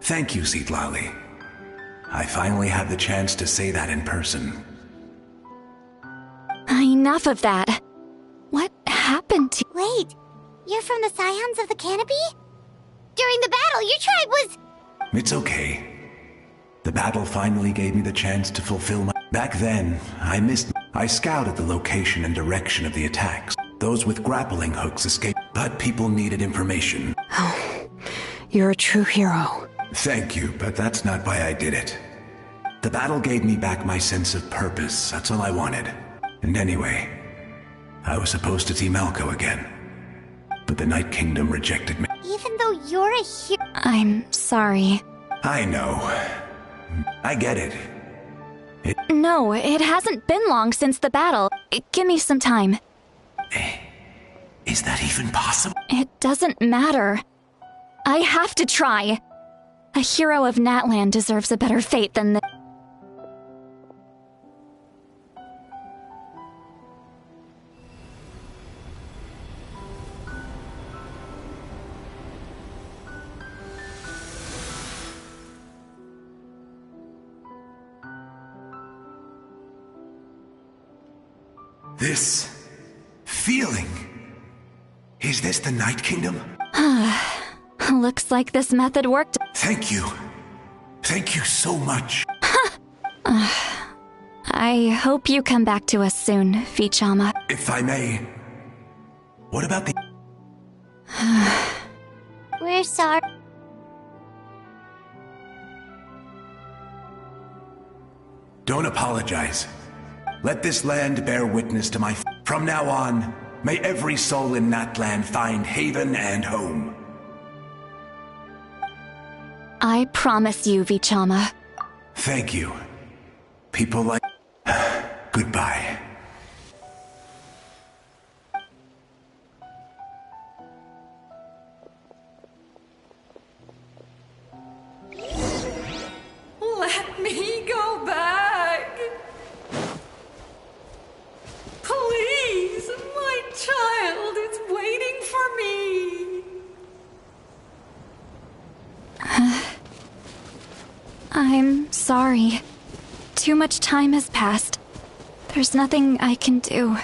Thank you, Citlali. I finally had the chance to say that in person. Enough of that. What happened to... Wait, you're from the Scions of the Canopy? During the battle, your tribe was... It's okay. The battle finally gave me the chance to fulfill my... Back then, I scouted the location and direction of the attacks. Those with grappling hooks escaped, but people needed information. Oh, you're a true hero. Thank you, but that's not why I did it. The battle gave me back my sense of purpose, that's all I wanted. And anyway, I was supposed to see Malco again. But the Night Kingdom rejected me. Even though you're a hero... I'm sorry. I know. I get it. No, it hasn't been long since the battle. Give me some time. Is that even possible? It doesn't matter. I have to try. A hero of Natlan deserves a better fate than this. This feeling. Is this the Night Kingdom? Looks like this method worked. Thank you. Thank you so much. I hope you come back to us soon, Vichama. If I may, what about the... We're sorry. Don't apologize. Let this land bear witness to my... From now on, may every soul in Natland find haven and home. I promise you, Vichama. Thank you. People like... Goodbye. Let me go back. Please, my child is waiting for me. I'm sorry. Too much time has passed. There's nothing I can do.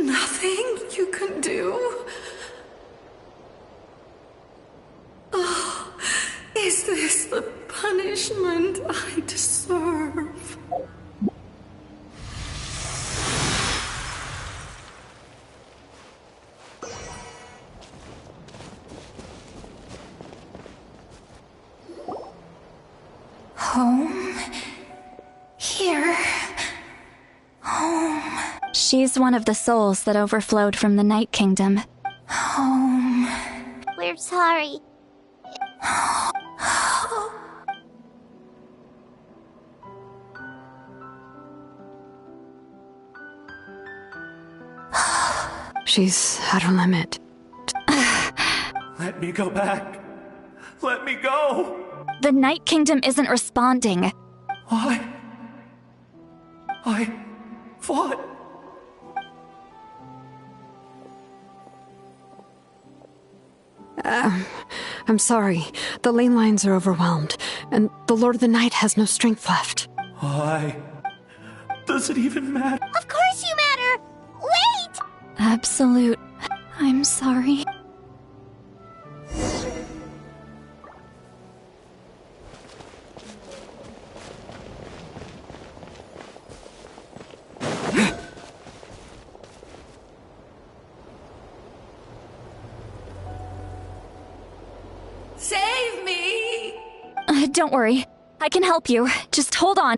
Nothing you can do? Oh, is this the punishment I deserve? Home? Here? Home? She's one of the souls that overflowed from the Night Kingdom. Home? We're sorry. She's at her limit. Let me go back. Let me go. The Night Kingdom isn't responding. Why? What? I'm sorry. The ley lines are overwhelmed, and the Lord of the Night has no strength left. Why? Does it even matter? Of course you matter! Wait! Absolute. I'm sorry. Save me! Don't worry. I can help you. Just hold on.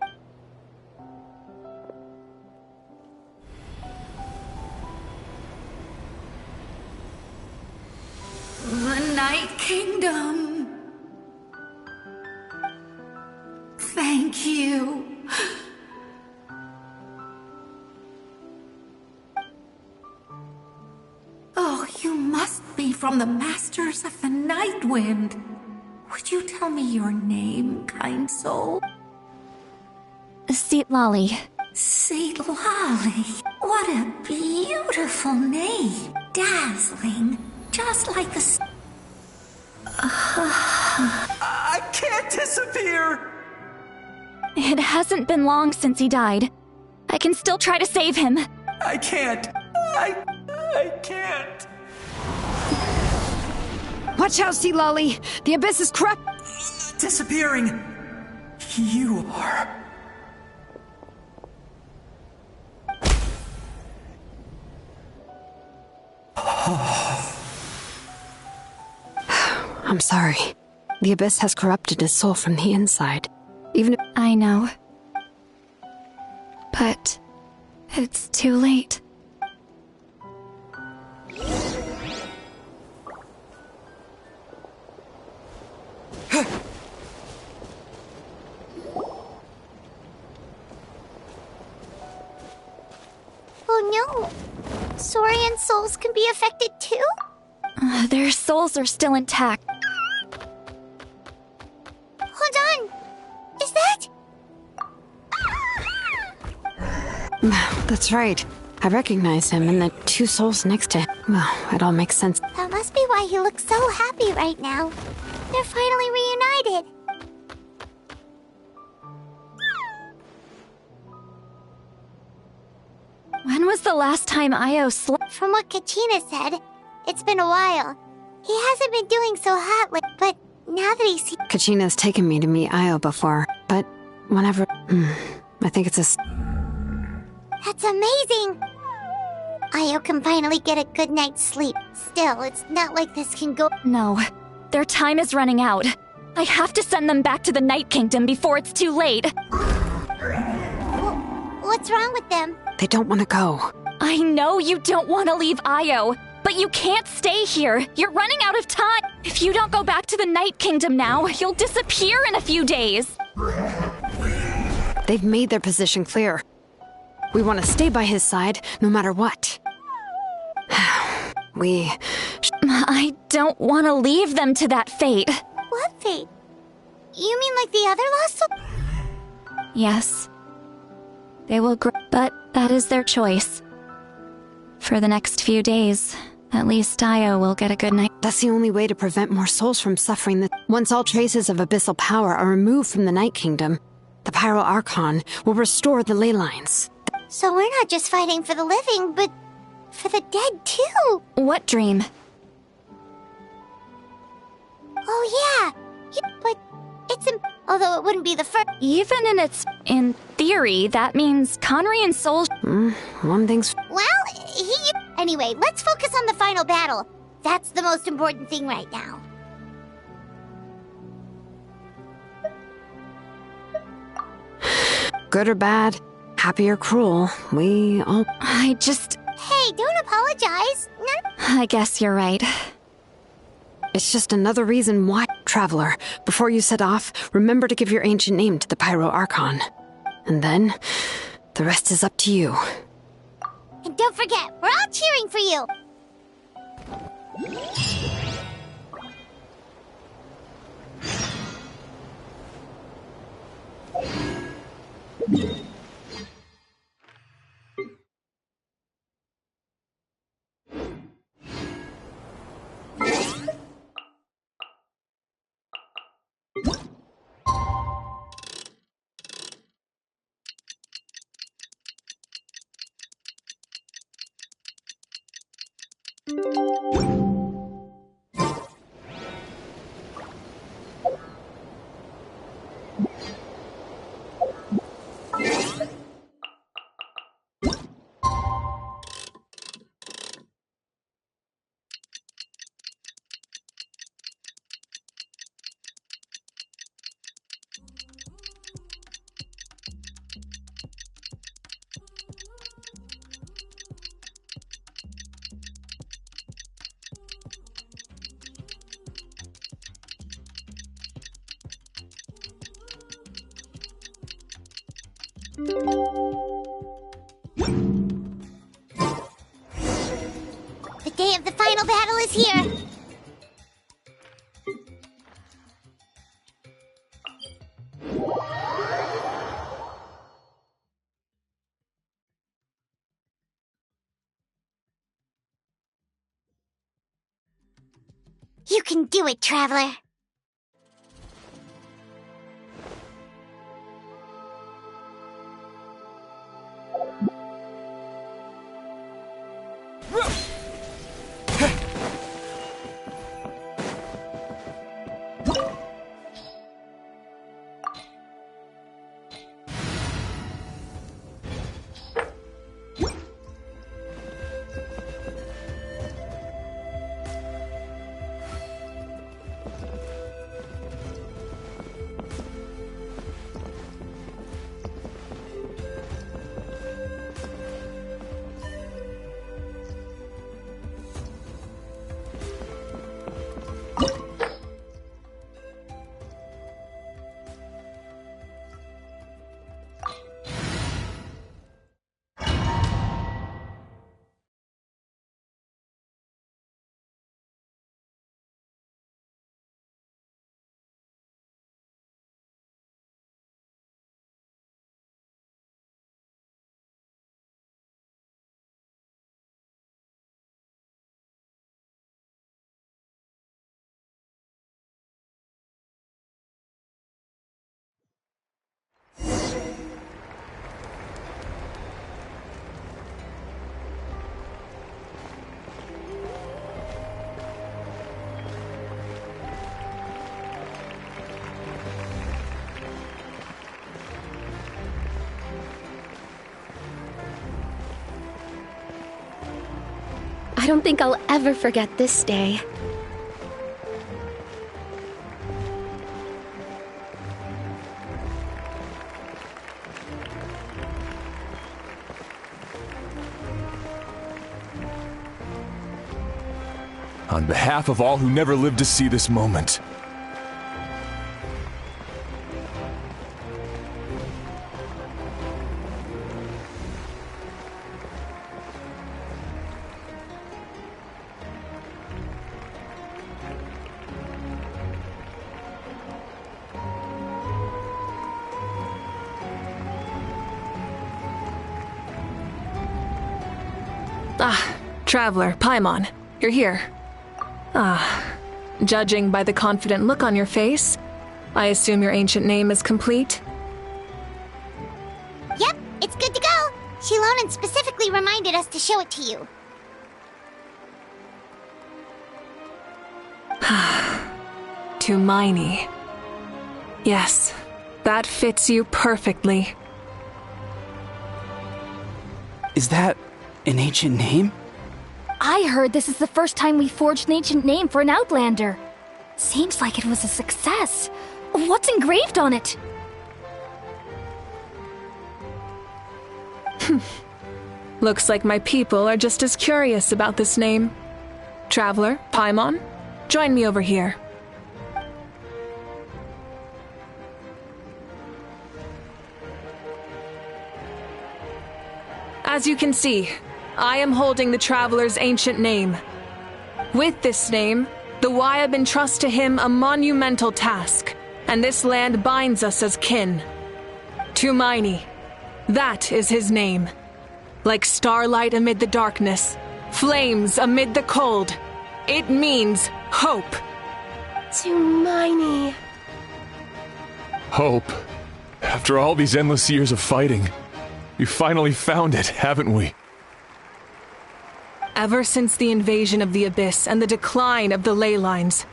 The Night Kingdom. Thank you. Oh, you must be from the Masters of the Night Wind. Would you tell me your name, kind soul? Seat Lolly. Saint Lolly. What a beautiful name. Dazzling. Just like the... I can't disappear! It hasn't been long since he died. I can still try to save him. I can't. I can't. Watch out, Sea Lolly! The abyss is corrupt! Disappearing. You are. I'm sorry. The abyss has corrupted his soul from the inside. Even if... I know. But it's too late. Oh no! Saurian souls can be affected too? Their souls are still intact. Hold on! Is that... That's right. I recognize him and the two souls next to him. Well, it all makes sense. That must be why he looks so happy right now. They're finally reunited. When was the last time Io slept? From what Kachina said, it's been a while. He hasn't been doing so hot, but now that he's... Kachina's taken me to meet Io before, but whenever... I think it's a... That's amazing! Io can finally get a good night's sleep. Still, it's not like this can go... No, their time is running out. I have to send them back to the Night Kingdom before it's too late. What's wrong with them? They don't want to go. I know you don't want to leave Io, but you can't stay here. You're running out of time. If you don't go back to the Night Kingdom now, you'll disappear in a few days. They've made their position clear. We want to stay by his side, no matter what. I don't want to leave them to that fate. What fate? You mean like the other lost souls? Yes. They will grow, but that is their choice. For the next few days, at least Io will get a good night. That's the only way to prevent more souls from suffering. Once all traces of abyssal power are removed from the Night Kingdom, the Pyro Archon will restore the ley lines. So we're not just fighting for the living, but for the dead too. What dream? Oh yeah, but it's although it wouldn't be the first. Even in theory, that means Conry and Soul. One thing's... Well, anyway, let's focus on the final battle. That's the most important thing right now. Good or bad, happy or cruel, we all... I just... Hey, don't apologize. No. I guess you're right. It's just another reason why, Traveler, before you set off, remember to give your ancient name to the Pyro Archon. And then, the rest is up to you. And don't forget, we're all cheering for you! The day of the final battle is here! You can do it, Traveler! don't think I'll ever forget this day. On behalf of all who never lived to see this moment. Traveler, Paimon, you're here. Judging by the confident look on your face, I assume your ancient name is complete? Yep, it's good to go. Shilonen specifically reminded us to show it to you. Tumaini. Yes, that fits you perfectly. Is that an ancient name? I heard this is the first time we forged an ancient name for an Outlander. Seems like it was a success. What's engraved on it? Looks like my people are just as curious about this name. Traveler, Paimon, join me over here. As you can see, I am holding the Traveler's ancient name. With this name, the Wyab entrust to him a monumental task, and this land binds us as kin. Tumaini, that is his name. Like starlight amid the darkness, flames amid the cold, it means hope. Tumaini. Hope. After all these endless years of fighting, we finally found it, haven't we? Ever since the invasion of the Abyss and the decline of the ley lines,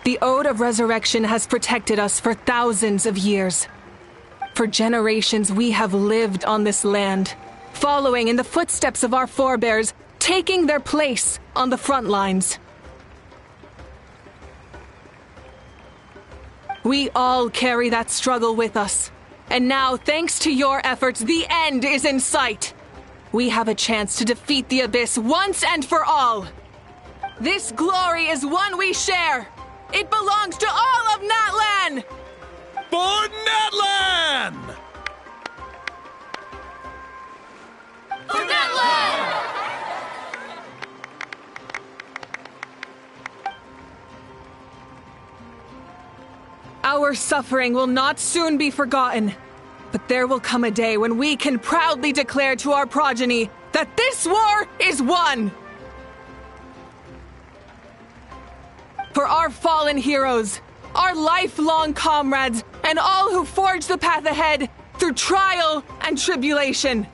the Ode of Resurrection has protected us for thousands of years. For generations we have lived on this land, following in the footsteps of our forebears, taking their place on the front lines. We all carry that struggle with us, and now, thanks to your efforts, the end is in sight. We have a chance to defeat the Abyss once and for all. This glory is one we share. It belongs to all of Natlan! For Natlan! For Natlan! Our suffering will not soon be forgotten. But there will come a day when we can proudly declare to our progeny that this war is won! For our fallen heroes, our lifelong comrades, and all who forge the path ahead through trial and tribulation.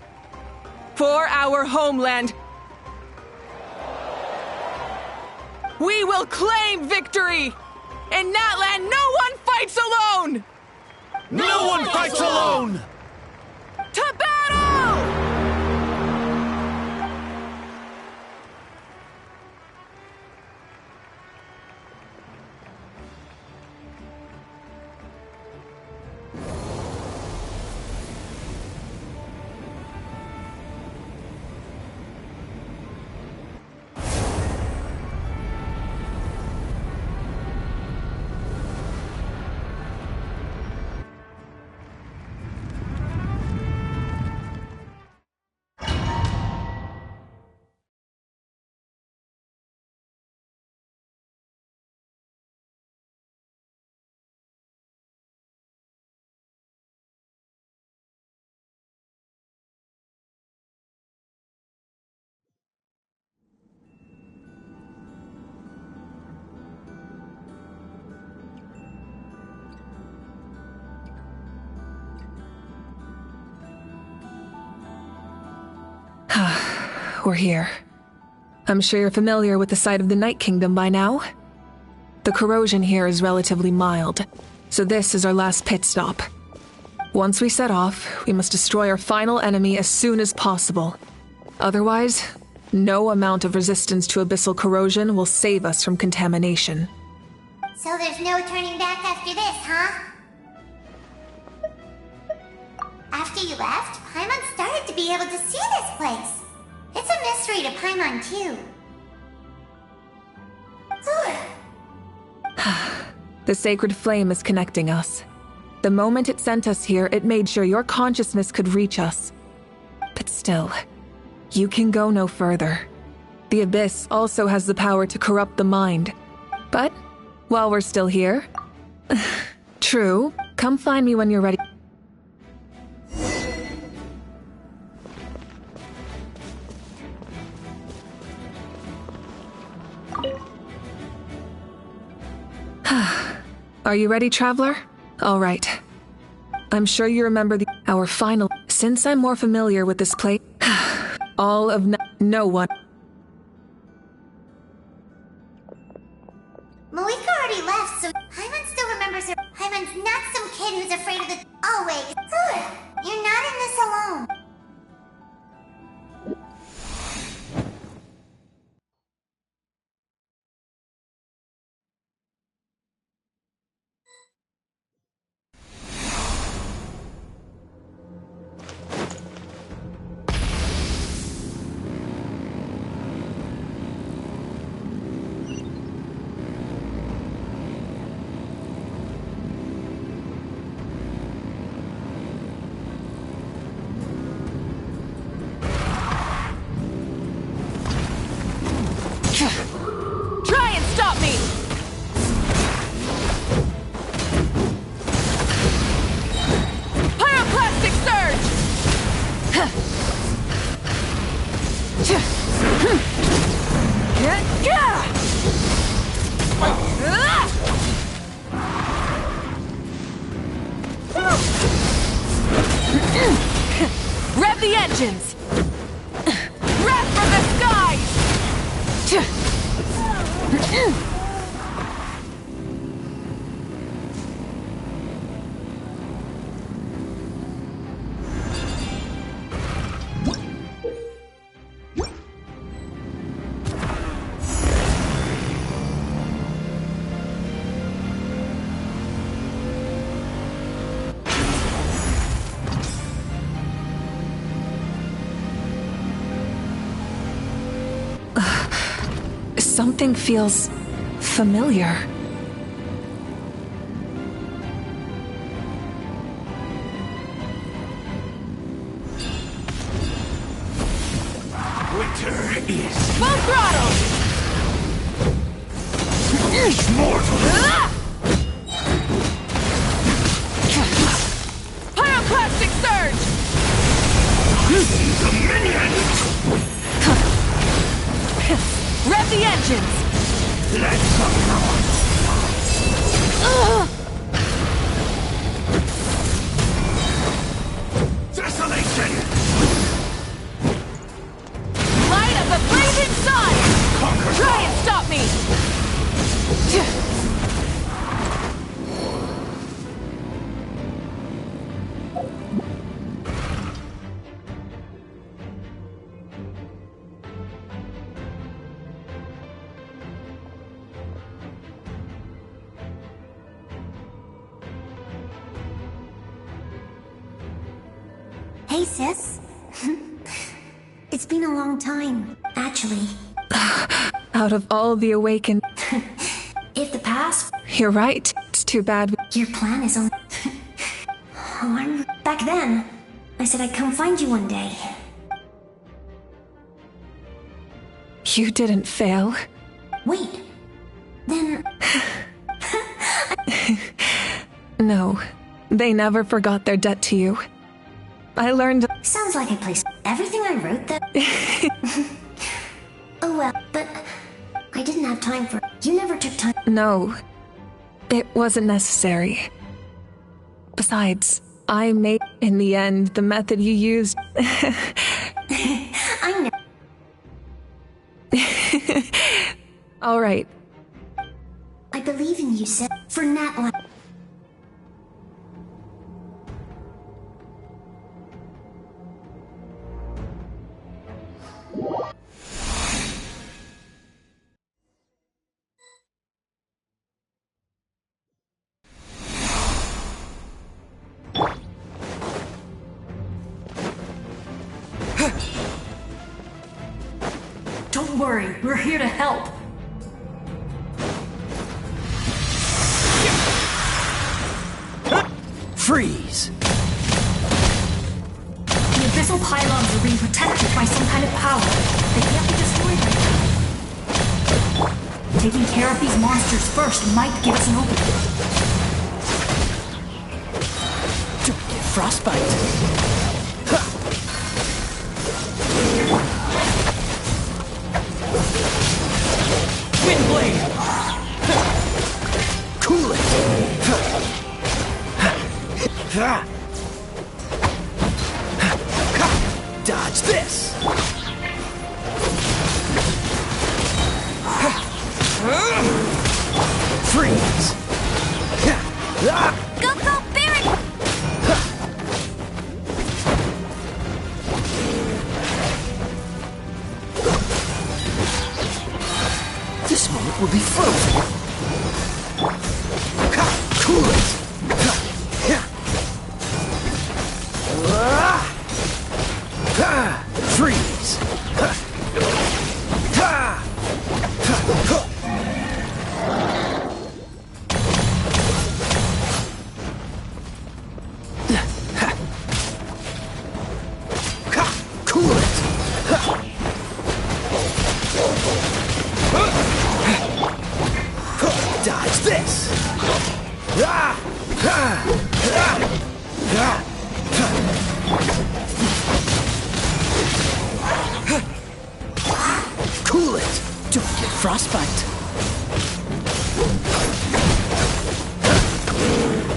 For our homeland, we will claim victory! In Natlan, no one fights alone! No one fights alone! To battle! We're here. I'm sure you're familiar with the site of the Night Kingdom by now. The corrosion here is relatively mild, so this is our last pit stop. Once we set off, we must destroy our final enemy as soon as possible. Otherwise, No amount of resistance to abyssal corrosion will save us from contamination. So there's no turning back after this, huh? After you left, Paimon started to be able to see this place. It's a mystery to Paimon, too. The sacred flame is connecting us. The moment it sent us here, it made sure your consciousness could reach us. But still, you can go no further. The Abyss also has the power to corrupt the mind. But, while we're still here... True, come find me when you're ready. Are you ready, Traveler? All right. I'm sure you remember our final... Since I'm more familiar with this place, all of no one... Malika already left, so Paimon still remembers her. Paimon's not some kid who's afraid of the... Always. You're not in this alone. Try and stop me! Pyroclastic surge! Rev the engines! Wrath from the skies! Something feels familiar. Winter is Full throttle! mortal. Pyroclastic surge! The minions! Rev the engines! Let's go. Desolation! Light of the blazing sun! Try and stop me! Hey, sis. It's been a long time, actually. Out of all the awakened... If the past... You're right. It's too bad. Your plan is on... Back then, I said I'd come find you one day. You didn't fail. Wait. Then... No. They never forgot their debt to you. I learned... Sounds like I placed everything I wrote that... Oh well, but... I didn't have time for... You never took time... No. It wasn't necessary. Besides, I made... In the end, the method you used... I know. All right. I believe in you, sis. For Nat... Don't worry, we're here to help. Freeze! The abyssal pylons are being protected by some kind of power. They can't be destroyed right now. Taking care of these monsters first might give us an opening. Don't get frostbite. Windblade! Cool it! Dodge this! Freeze! Go, go, Barret! This moment will be frozen! Cool it! Freeze! Cool it! Dodge this! Cool it! Don't get frostbite!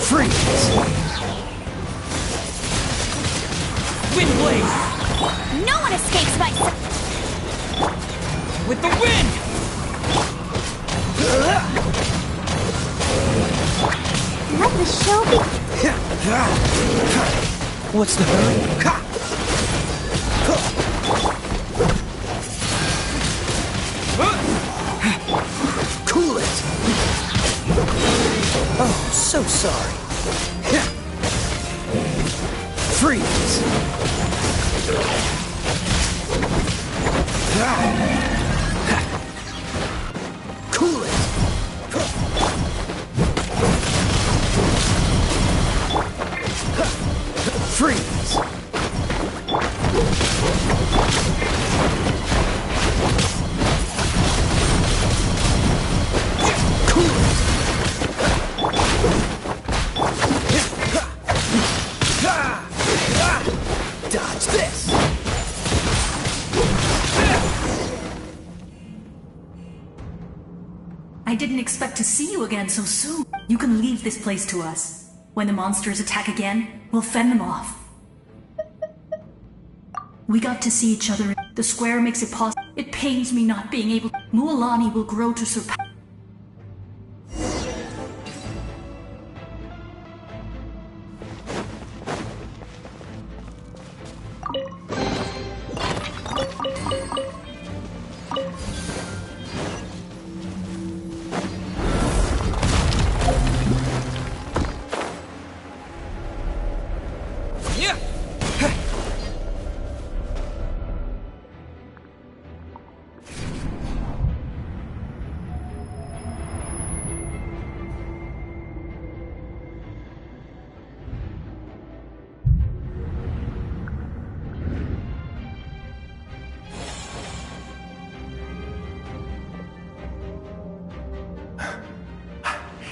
Freeze! Windblade! No one escapes by... With the wind! Let the show be... What's the hurry? Cool it! Oh, so sorry. Freeze! Cool it! Freeze! Cool it! Dodge this! I didn't expect to see you again so soon. You can leave this place to us. When the monsters attack again, we'll fend them off. We got to see each other. The square makes it possible. It pains me not being able. Mualani will grow to surpass.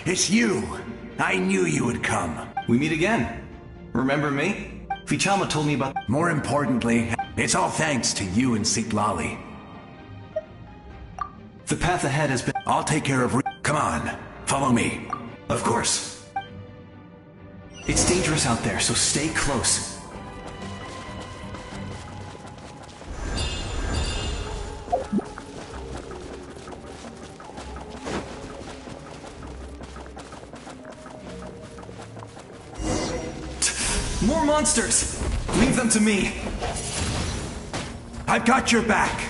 It's you! I knew you would come. We meet again. Remember me? Fichama told me about... More importantly, it's all thanks to you and Siklali. The path ahead has been... I'll take care of... Come on, follow me. Of course. It's dangerous out there, so stay close. More monsters! Leave them to me. I've got your back.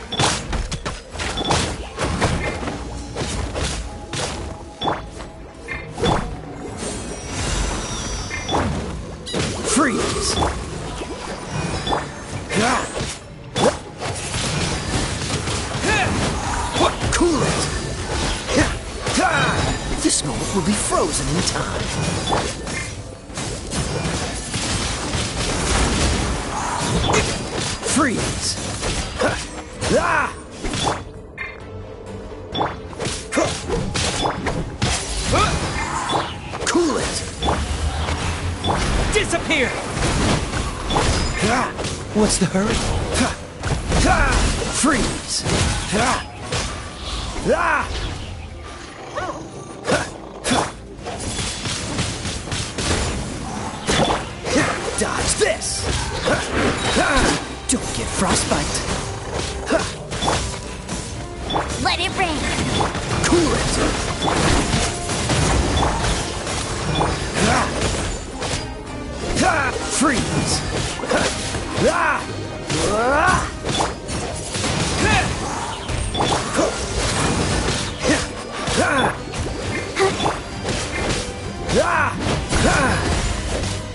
Freeze! will be frozen in time. Freeze! Ah! Cool it! Disappear! What's the hurry? Freeze! Dodge this! Don't get frostbite. Let it rain. Cool it! Freeze!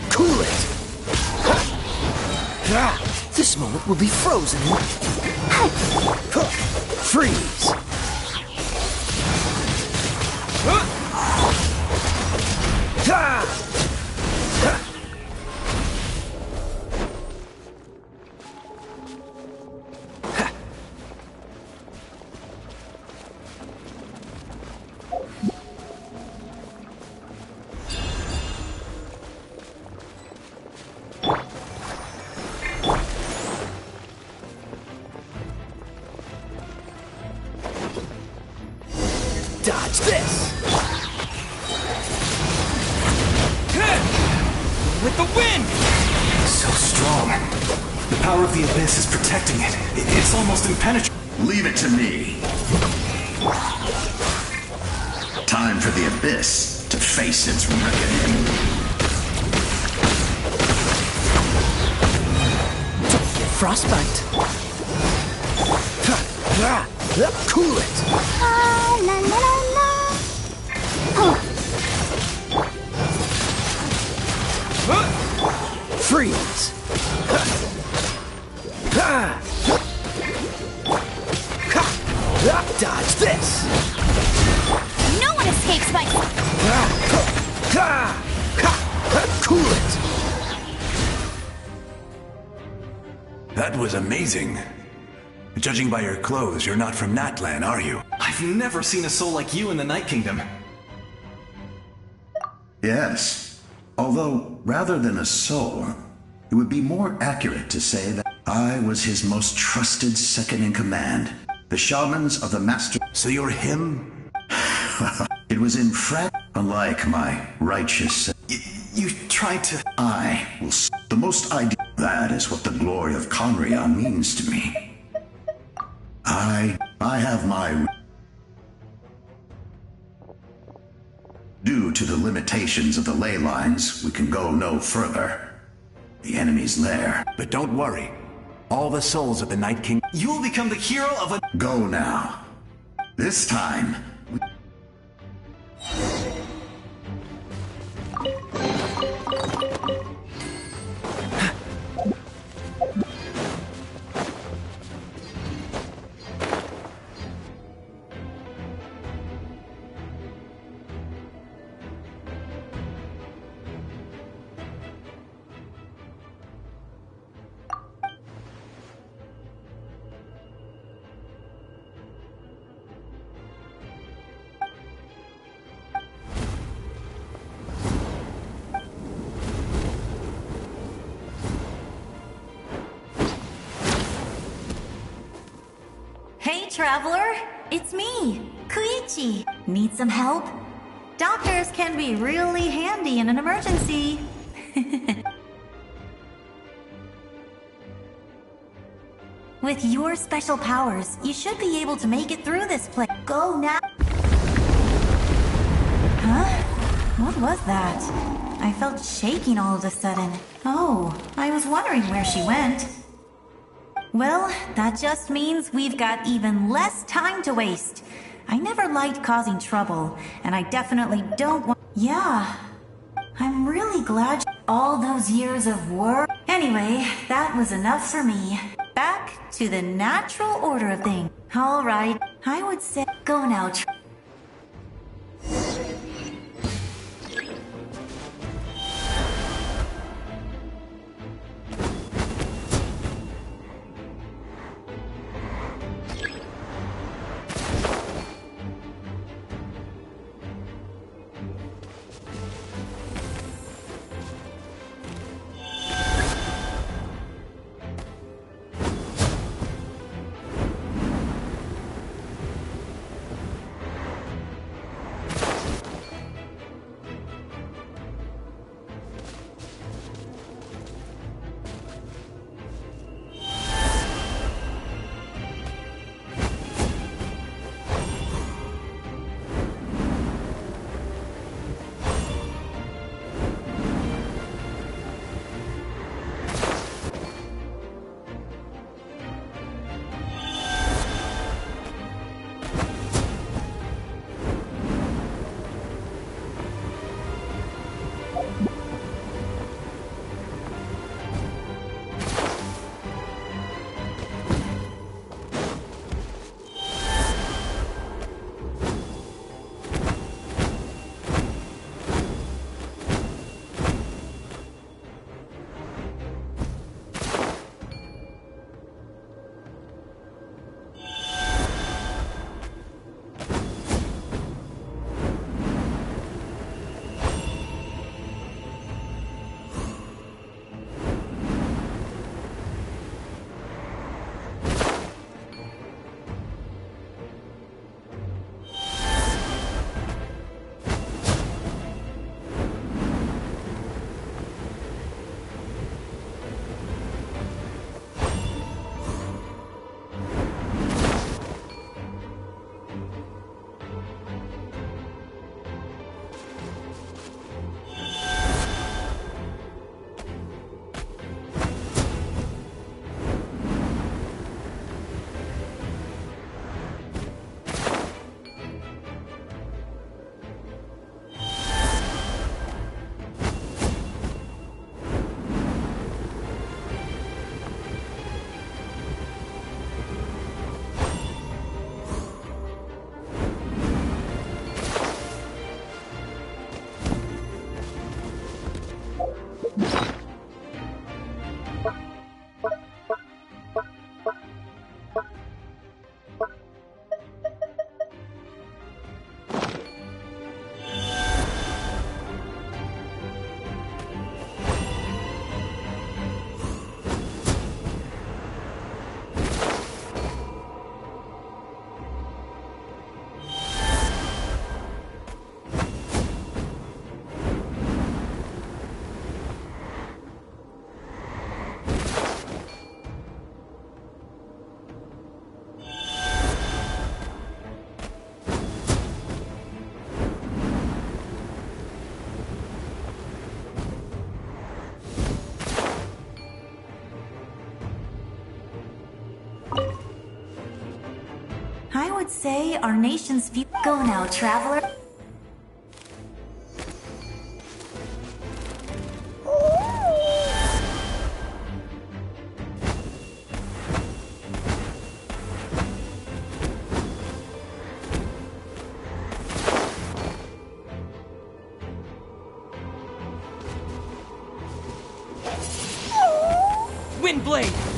Cool it! This moment will be frozen in... Freeze! Dodge this! With the wind! So strong. The power of the abyss is protecting it. It's almost impenetrable. Leave it to me. Time for the abyss to face its reckoning. Don't get frostbite. Cool it! La la la la. Oh. Freeze! Dodge this! No one escapes my... Cool it! That was amazing. Judging by your clothes, you're not from Natlan, are you? I've never seen a soul like you in the Night Kingdom. Yes. Although, rather than a soul, it would be more accurate to say that I was his most trusted second-in-command. The shamans of the Master... So you're him? It was in unlike my righteous... You tried to... I will... The most ideal... That is what the glory of Conria means to me. I have my... Due to the limitations of the ley lines, we can go no further. The enemy's lair. But don't worry. All the souls of the Night King... You'll become the hero of a... Go now. This time... Hey, traveler! It's me, Koichi. Need some help? Doctors can be really handy in an emergency. With your special powers, you should be able to make it through this place. Go now! Huh? What was that? I felt shaking all of a sudden. Oh, I was wondering where she went. Well, that just means we've got even less time to waste. I never liked causing trouble, and I definitely don't want... Yeah, I'm really glad all those years of work... Anyway, that was enough for me. Back to the natural order of things. All right, I would say... Go now, would say our nation's future. Go now, traveler. Windblade!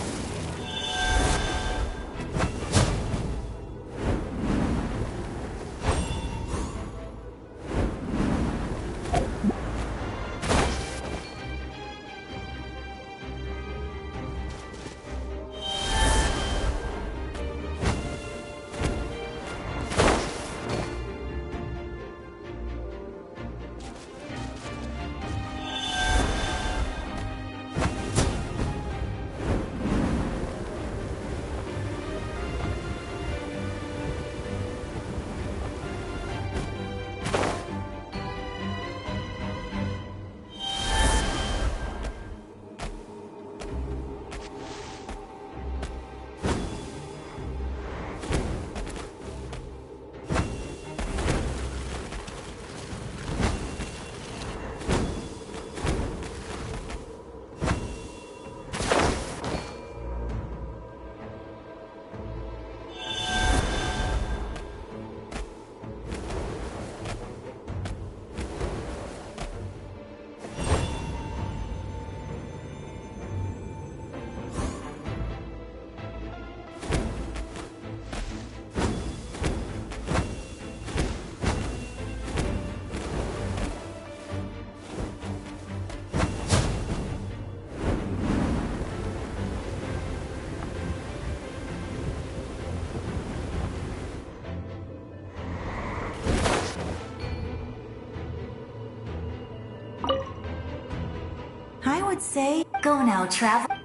I would say, go now, traveler.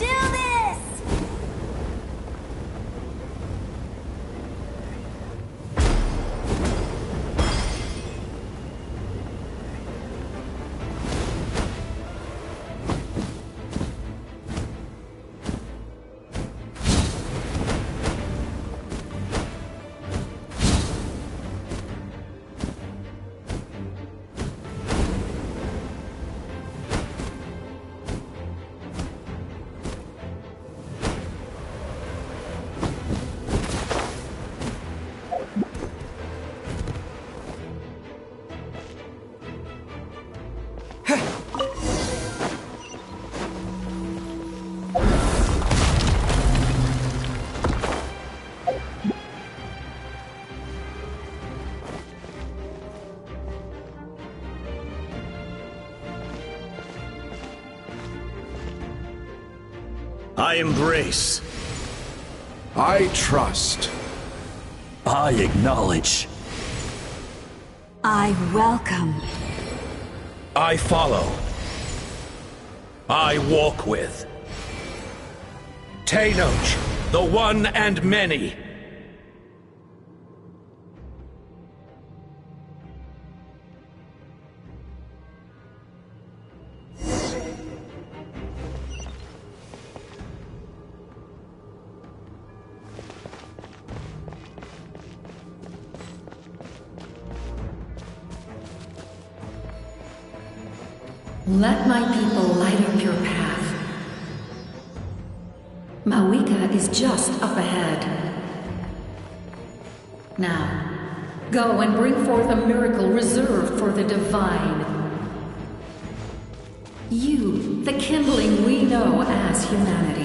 do this! I embrace. I trust. I acknowledge. I welcome. I follow. I walk with. Tenoch, the one and many. Let my people light up your path. Mawika is just up ahead. Now, go and bring forth a miracle reserved for the divine. You, the kindling we know as humanity.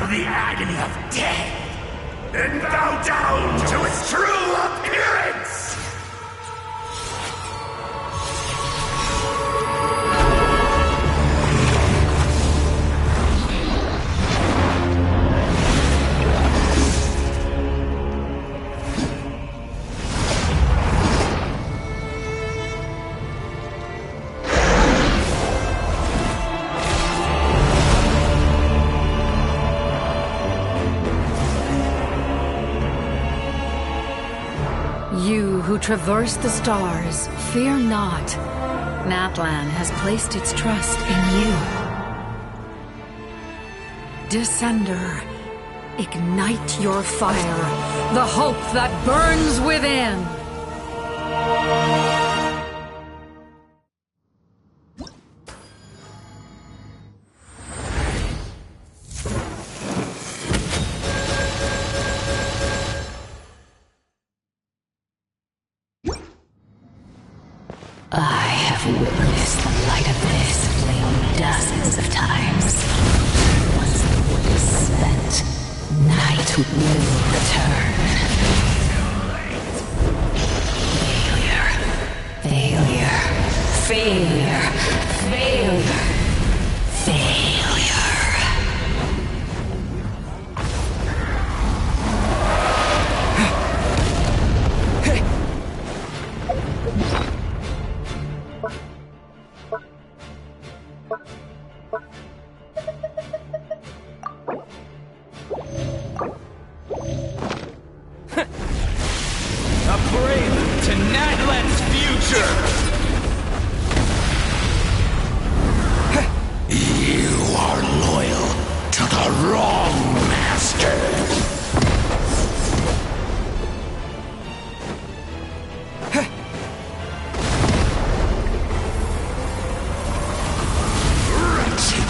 the agony of death, and bow down to its true appearance! You who traverse the stars, fear not. Natlan has placed its trust in you. Descender, ignite your fire, the hope that burns within. I have witnessed the light of this flame dozens of times. Once the wood is spent, night will return. Failure. Failure. Failure. Failure. A prelude to Natlan's future! You are loyal to the wrong master! Wretched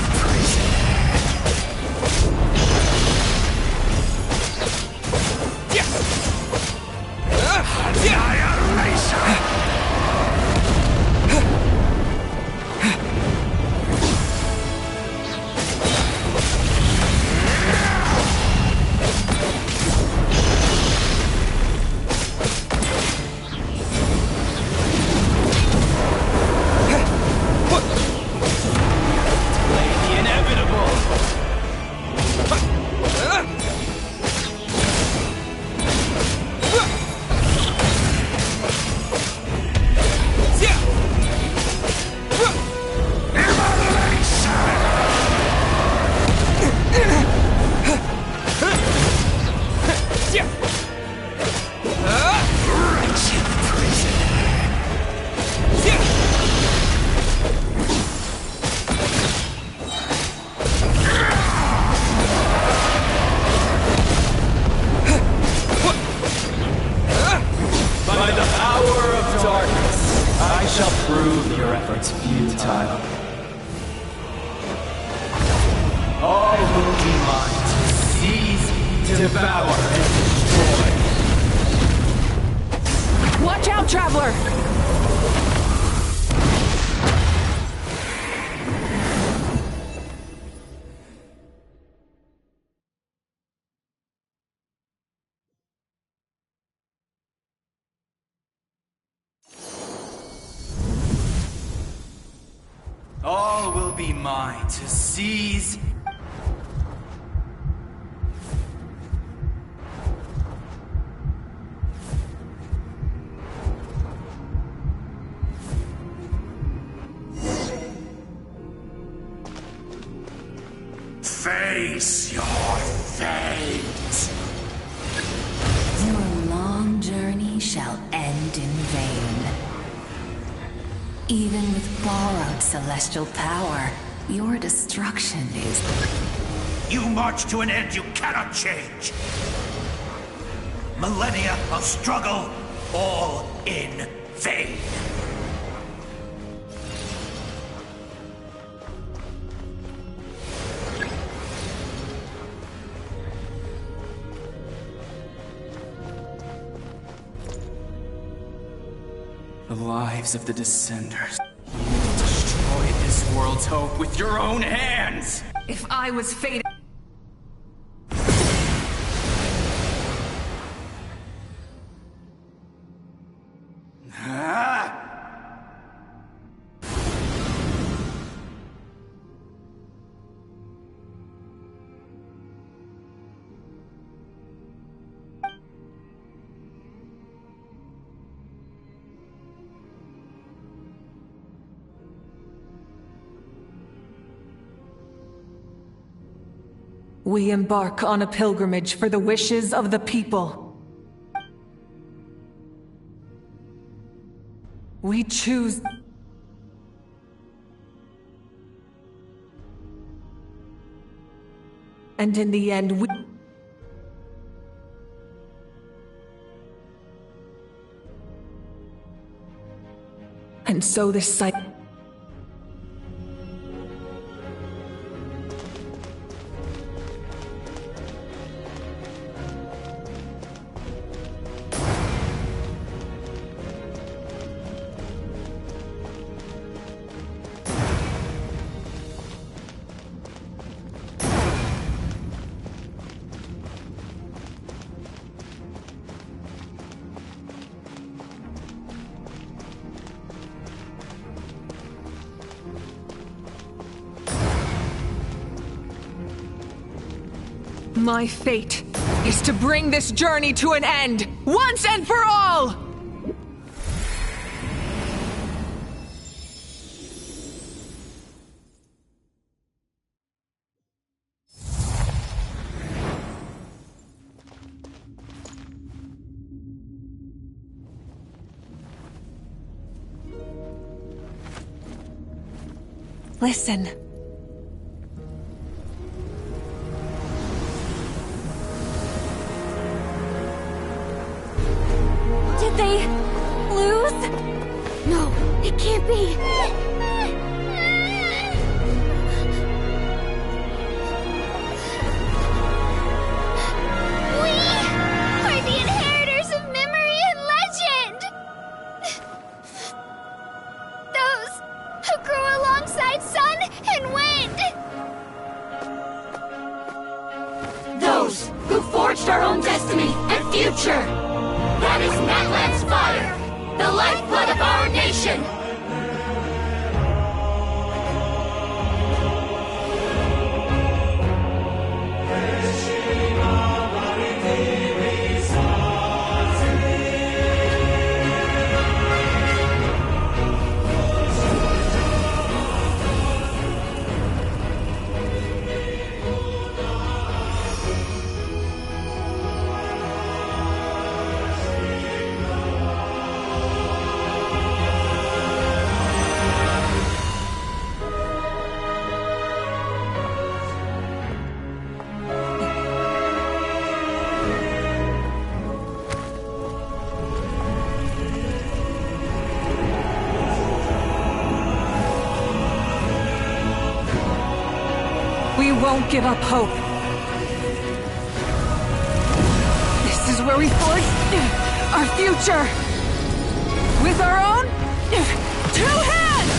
By the power of darkness, I shall prove your efforts futile. All will be mine to seize, devour, and destroy. Watch out, Traveler! All will be mine to seize. Face your fate. Your long journey shall end in vain. Even with borrowed celestial power, your destruction is... You march to an end you cannot change. Millennia of struggle, all in vain. The lives of the Descenders. You destroyed this world's hope with your own hands! If I was fated... We embark on a pilgrimage for the wishes of the people. We choose... And in the end, we... And so this cycle... My fate is to bring this journey to an end, once and for all! Listen. Did they lose? No, it can't be. We are the inheritors of memory and legend! Those who grew alongside sun and wind! Those who forged our own destiny and future! That is Natlan's fire, the lifeblood of our nation! We won't give up hope. This is where we forge our future. With our own 2 hands!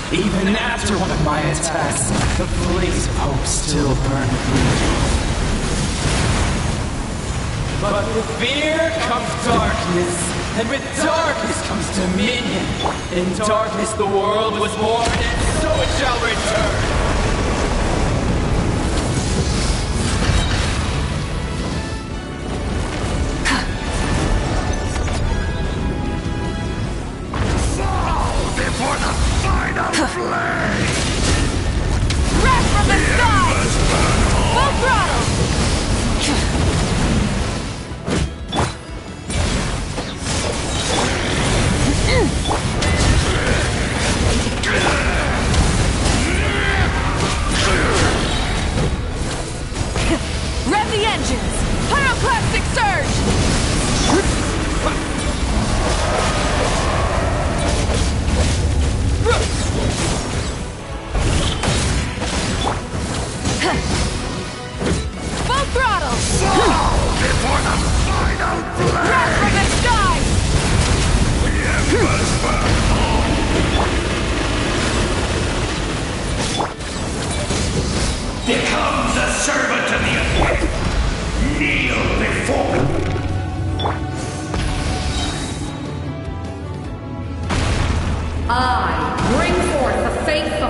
Even after one of my attacks, the blaze of hope still burned with me. But with fear comes darkness, and with darkness comes dominion. In darkness the world was born, and so it shall return. Before the final flame! Wrath from the sky! Full throttle!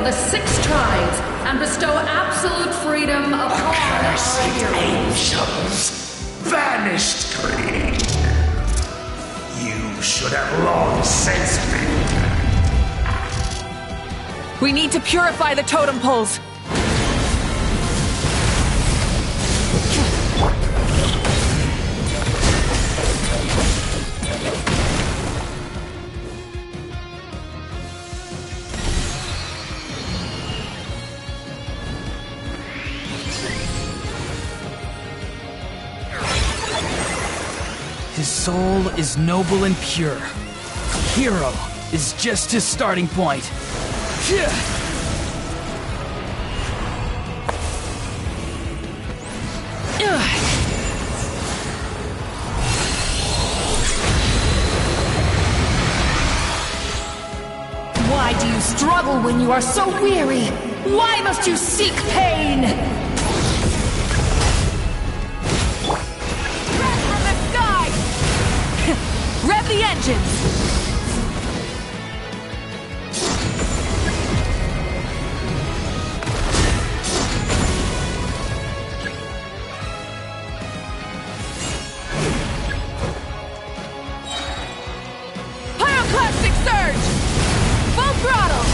the 6 tribes and bestow absolute freedom upon Accursed our heroes. angels! Vanished greed! You should have long since been. We need to purify the totem poles. His soul is noble and pure. Hero is just his starting point. Why do you struggle when you are so weary? Why must you seek pain? Breath from the sky! Rev the engines! Pyroclastic surge! Full throttle!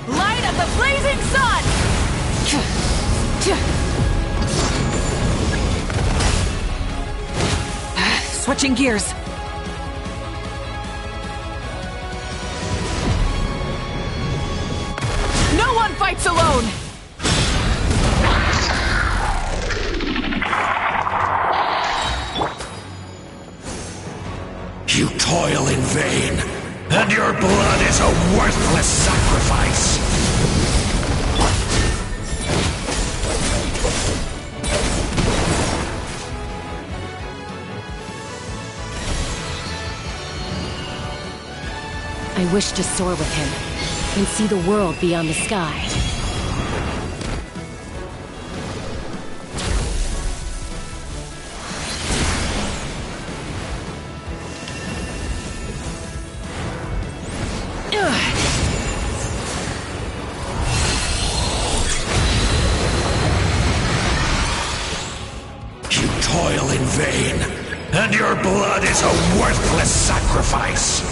Light of the blazing sun! Switching gears. No one fights alone! You toil in vain, and your blood is a worthless sacrifice. I wish to soar with him and see the world beyond the sky. You toil in vain, and your blood is a worthless sacrifice.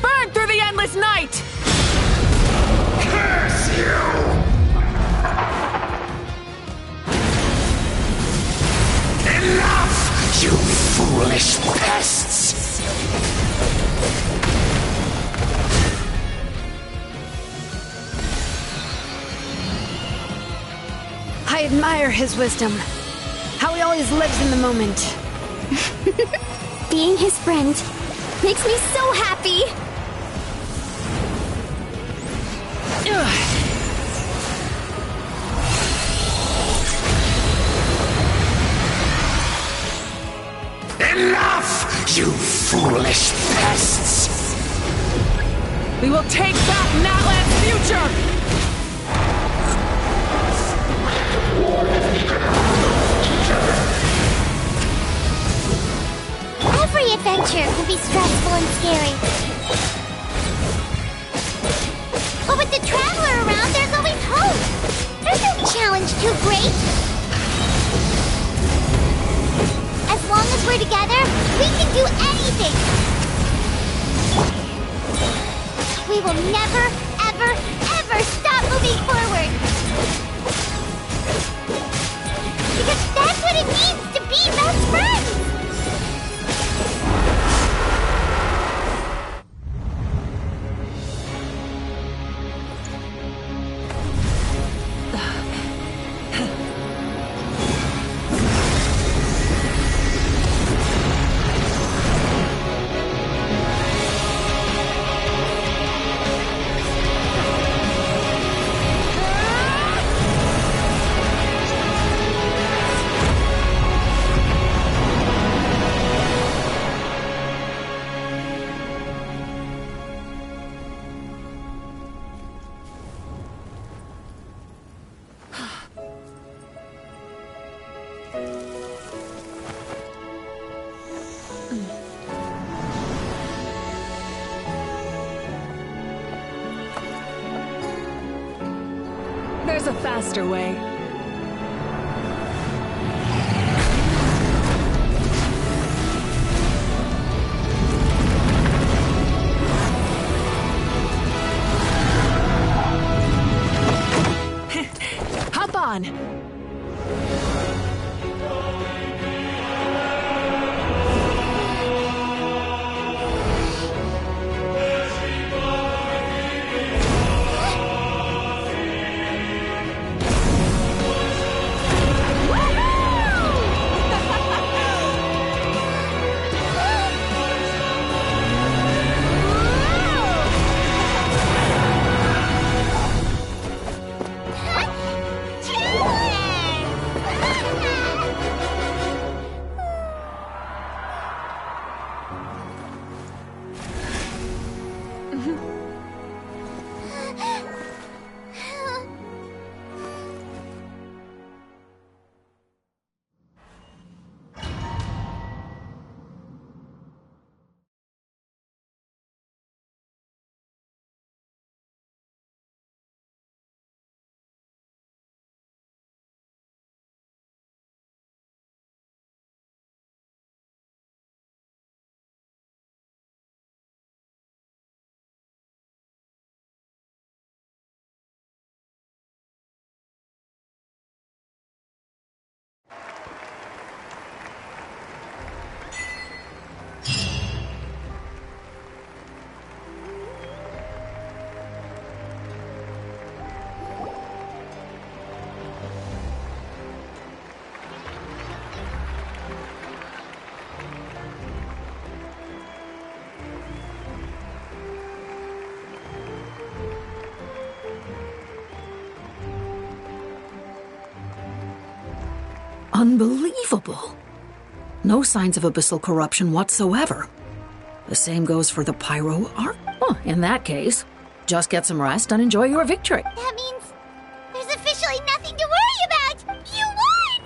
Burn through the endless night! Curse you! Enough, you foolish pests! I admire his wisdom. How he always lives in the moment. Being his friend makes me so happy! Enough, you foolish pests! We will take back Natlan's future! Every adventure can be stressful and scary. But with the Traveler around, there's always hope. There's no challenge too great. As long as we're together, we can do anything. We will never, ever, ever stop moving forward. Because that's what it means to be best friends. There's a faster way. Hop on! Unbelievable. No signs of abyssal corruption whatsoever. The same goes for the Pyro Arc. Well, in that case, just get some rest and enjoy your victory. That means there's officially nothing to worry about. You won!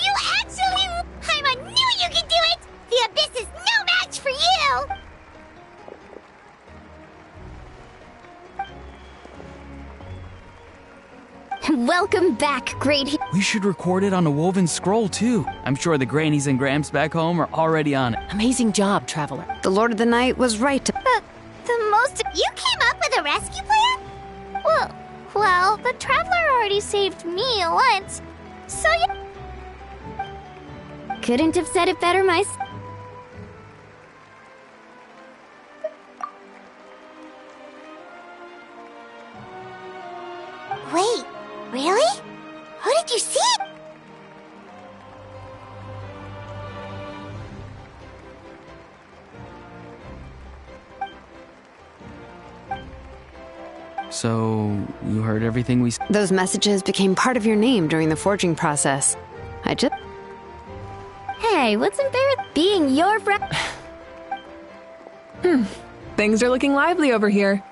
You actually won! Paimon knew you could do it! The Abyss is no match for you! Welcome back, great. We should record it on a woven scroll, too. I'm sure the grannies and gramps back home are already on it. Amazing job, Traveler. The Lord of the Night was right. The most... You came up with a rescue plan? Well, the Traveler already saved me once, so Couldn't have said it better myself. Wait, really? Who did you see? So, you heard everything we said? Those messages became part of your name during the forging process. I just... Hey, what's embarrassing? Being your friend. Things are looking lively over here.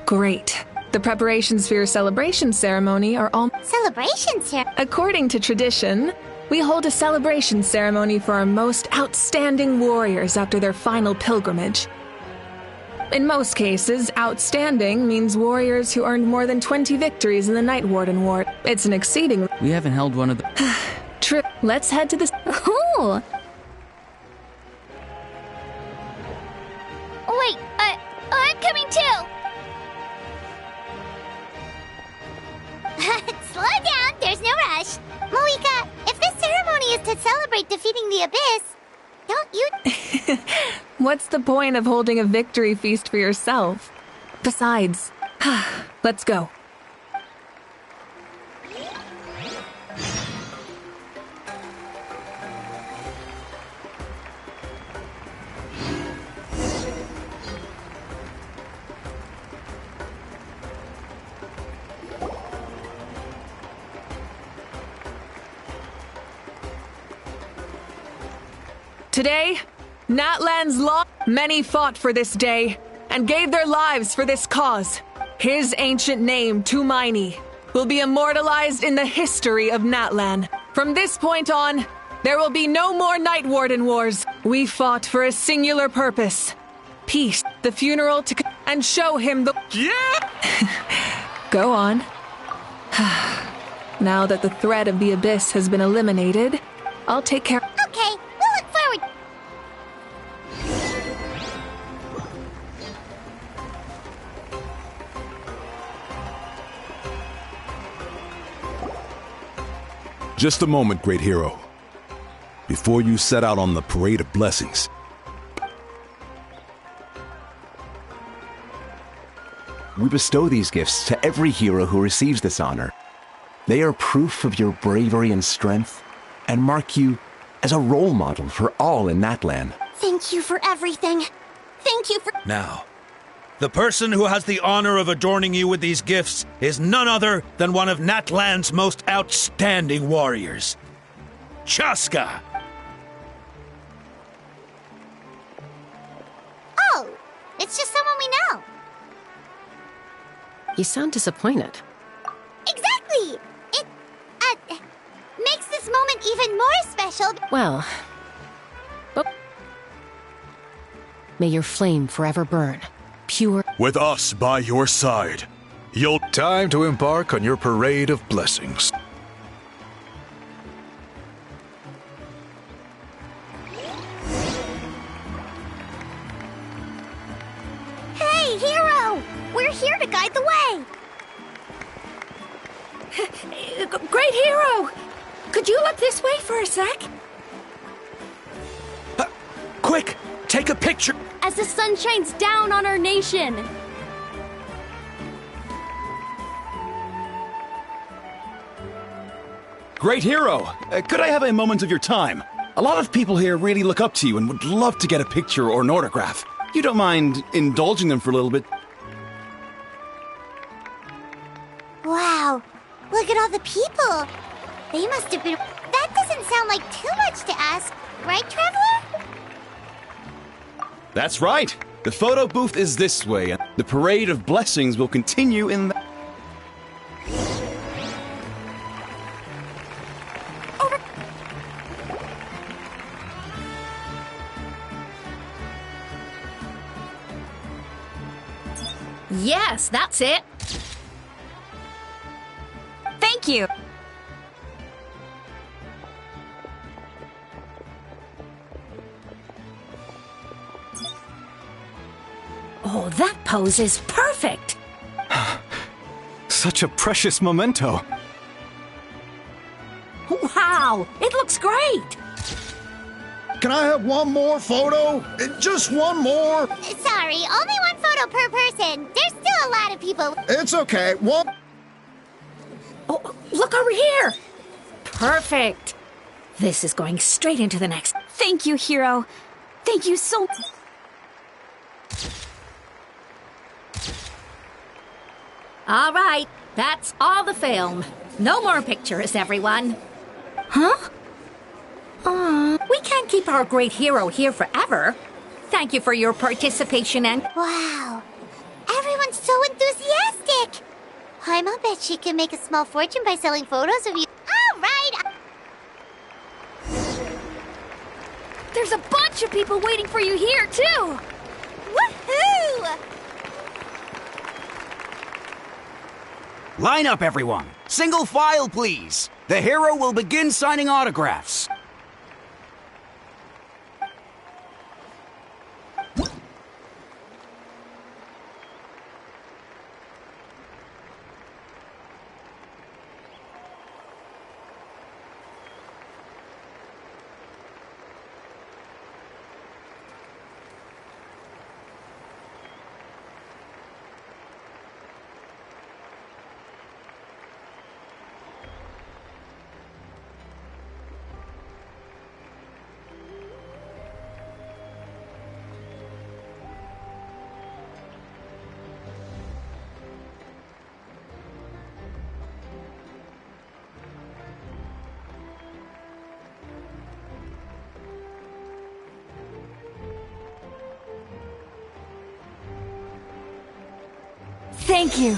Great. The preparations for your celebration ceremony are all... Celebration ceremony? According to tradition, we hold a celebration ceremony for our most outstanding warriors after their final pilgrimage. In most cases, outstanding means warriors who earned more than 20 victories in the Night Warden War. It's an exceedingly... We haven't held one of the... Trip. Let's head to the... Ooh! Wait, I'm coming too! Slow down, there's no rush. Moika, if this ceremony is to celebrate defeating the Abyss, don't you... What's the point of holding a victory feast for yourself? Besides, let's go. Today, Natlan's law. Many fought for this day and gave their lives for this cause. His ancient name, Tumaini, will be immortalized in the history of Natlan. From this point on, there will be no more Night Warden wars. We fought for a singular purpose: peace. The funeral to and show him the... Yeah! Go on. Now that the threat of the Abyss has been eliminated, I'll take care... Okay, we'll look forward... Just a moment, great hero. Before you set out on the Parade of Blessings, we bestow these gifts to every hero who receives this honor. They are proof of your bravery and strength, and mark you as a role model for all in Natlan. Thank you for everything. Thank you for... Now, the person who has the honor of adorning you with these gifts is none other than one of Natlan's most outstanding warriors, Chaska. Oh, it's just someone we know. You sound disappointed. Exactly! It, makes this moment even more special. Well, but may your flame forever burn, pure. With us by your side, you'll... Time to embark on your Parade of Blessings. Hey, hero! We're here to guide the way! Great hero! Could you look this way for a sec? Quick, take a picture! As the sun shines down on our nation! Great hero! Could I have a moment of your time? A lot of people here really look up to you and would love to get a picture or an autograph. You don't mind indulging them for a little bit? Wow, look at all the people. They must have been... That doesn't sound like too much to ask, right, Traveler? That's right! The photo booth is this way, and the Parade of Blessings will continue in the... Yes, that's it. Thank you. Oh, that pose is perfect. Such a precious memento. Wow, it looks great. Can I have one more photo? Just one more? Sorry, only one photo per person. There's still a lot of people. It's okay. One... Oh, look over here. Perfect. This is going straight into the next. Thank you, hero. Thank you so much. All right, that's all the film. No more pictures, everyone. Huh? We can't keep our great hero here forever. Thank you for your participation and... Wow. Everyone's so enthusiastic! Paimon bet she can make a small fortune by selling photos of you. Alright! There's a bunch of people waiting for you here, too! Woohoo! Line up, everyone. Single file, please. The hero will begin signing autographs. Thank you.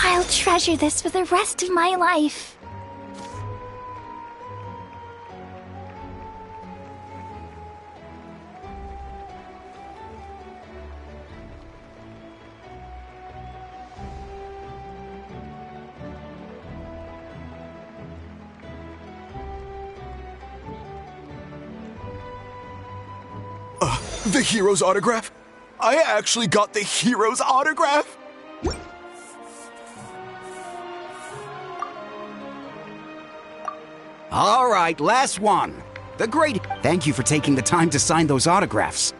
I'll treasure this for the rest of my life. The hero's autograph? I actually got the hero's autograph? All right, last one. The great... Thank you for taking the time to sign those autographs.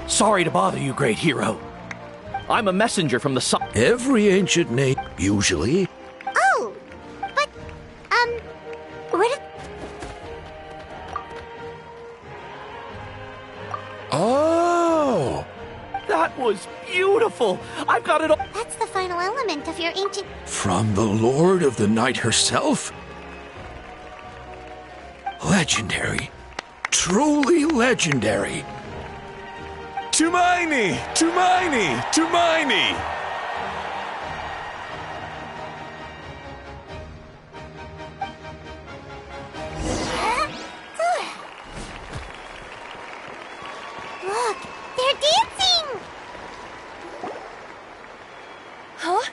Sorry to bother you, great hero. I'm a messenger from the sun. Every ancient name, usually. Oh! But, what if... Oh! That was beautiful! I've got it all. That's the final element of your ancient... From the Lord of the Night herself? Legendary. Truly legendary. Tumaini! Tumaini! Tumaini! Look, they're dancing! Huh?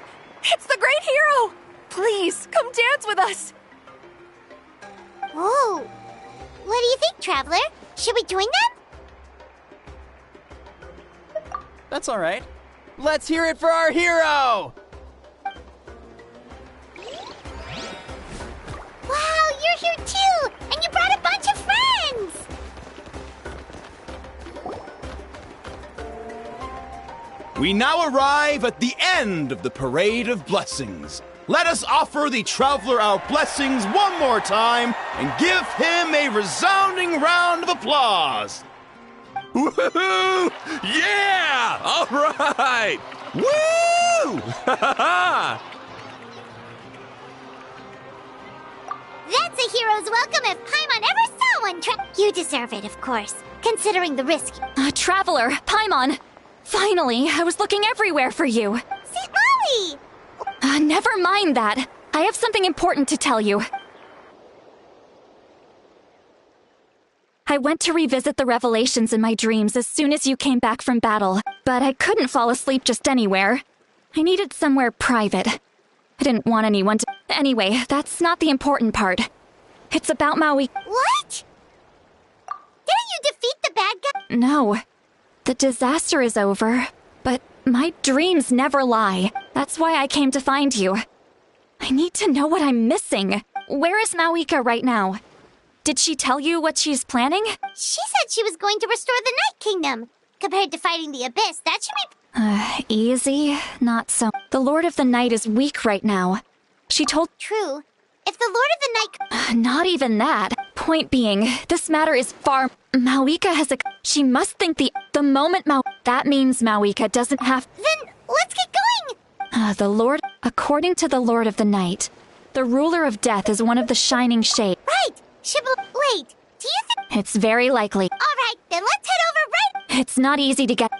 It's the great hero! Please, come dance with us! Whoa! What do you think, Traveler? Should we join them? That's all right. Let's hear it for our hero! Wow, you're here too! And you brought a bunch of friends! We now arrive at the end of the Parade of Blessings. Let us offer the Traveler our blessings one more time and give him a resounding round of applause. Woohoo! Yeah! All right! Woo! That's a hero's welcome if Paimon ever saw one. You deserve it, of course, considering the risk. Traveler, Paimon! Finally, I was looking everywhere for you. St. Molly! Never mind that. I have something important to tell you. I went to revisit the revelations in my dreams as soon as you came back from battle, but I couldn't fall asleep just anywhere. I needed somewhere private. I didn't want anyone to... Anyway, that's not the important part. It's about Maui... What? Didn't you defeat the bad guy? No. The disaster is over, but my dreams never lie. That's why I came to find you. I need to know what I'm missing. Where is Mawika right now? Did she tell you what she's planning? She said she was going to restore the Night Kingdom. Compared to fighting the Abyss, that should be... Easy? Not so. The Lord of the Night is weak right now. She told... True. If the Lord of the Night... Not even that. Point being, this matter is far... Mawika has a... She must think the moment That means Mawika doesn't have... Then, let's get going! The Lord... According to the Lord of the Night, the ruler of death is one of the shining shades. Right! Wait, do you think... It's very likely. Alright, then let's head over right... It's not easy to get...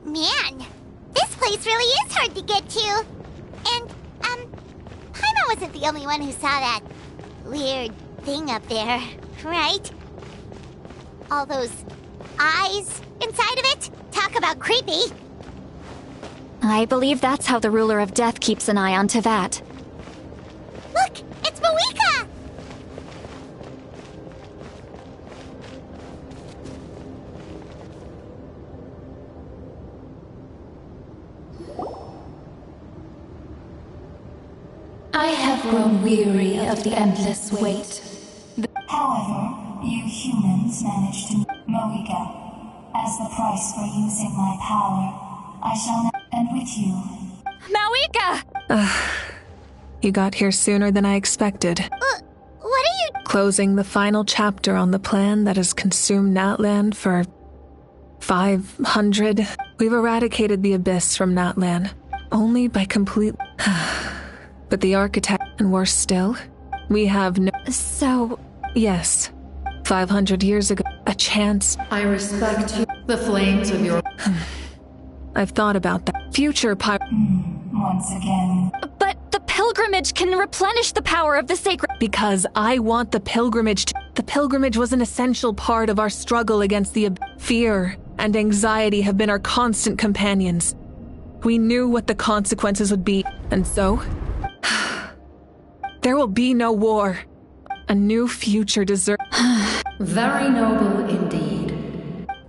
Man, this place really is hard to get to. And, Paimon wasn't the only one who saw that weird thing up there, right? All those eyes inside of it? Talk about creepy. I believe that's how the ruler of death keeps an eye on Tevat. Look, it's Mawika! I have grown weary of the endless wait. However, you humans managed to... Mawika, as the price for using my power, I shall not... And with you... Mawika! You got here sooner than I expected. What are you... Closing the final chapter on the plan that has consumed Natlan for... 500... We've eradicated the Abyss from Natlan. Only by complete... But the architect... And worse still, we have no... So... Yes. 500 years ago, a chance... I respect you. The flames of your... I've thought about that. Future Once again. But the pilgrimage can replenish the power of the sacred... Because I want the pilgrimage to... The pilgrimage was an essential part of our struggle against the... Fear and anxiety have been our constant companions. We knew what the consequences would be, and so... There will be no war. A new future deserves... Very noble indeed.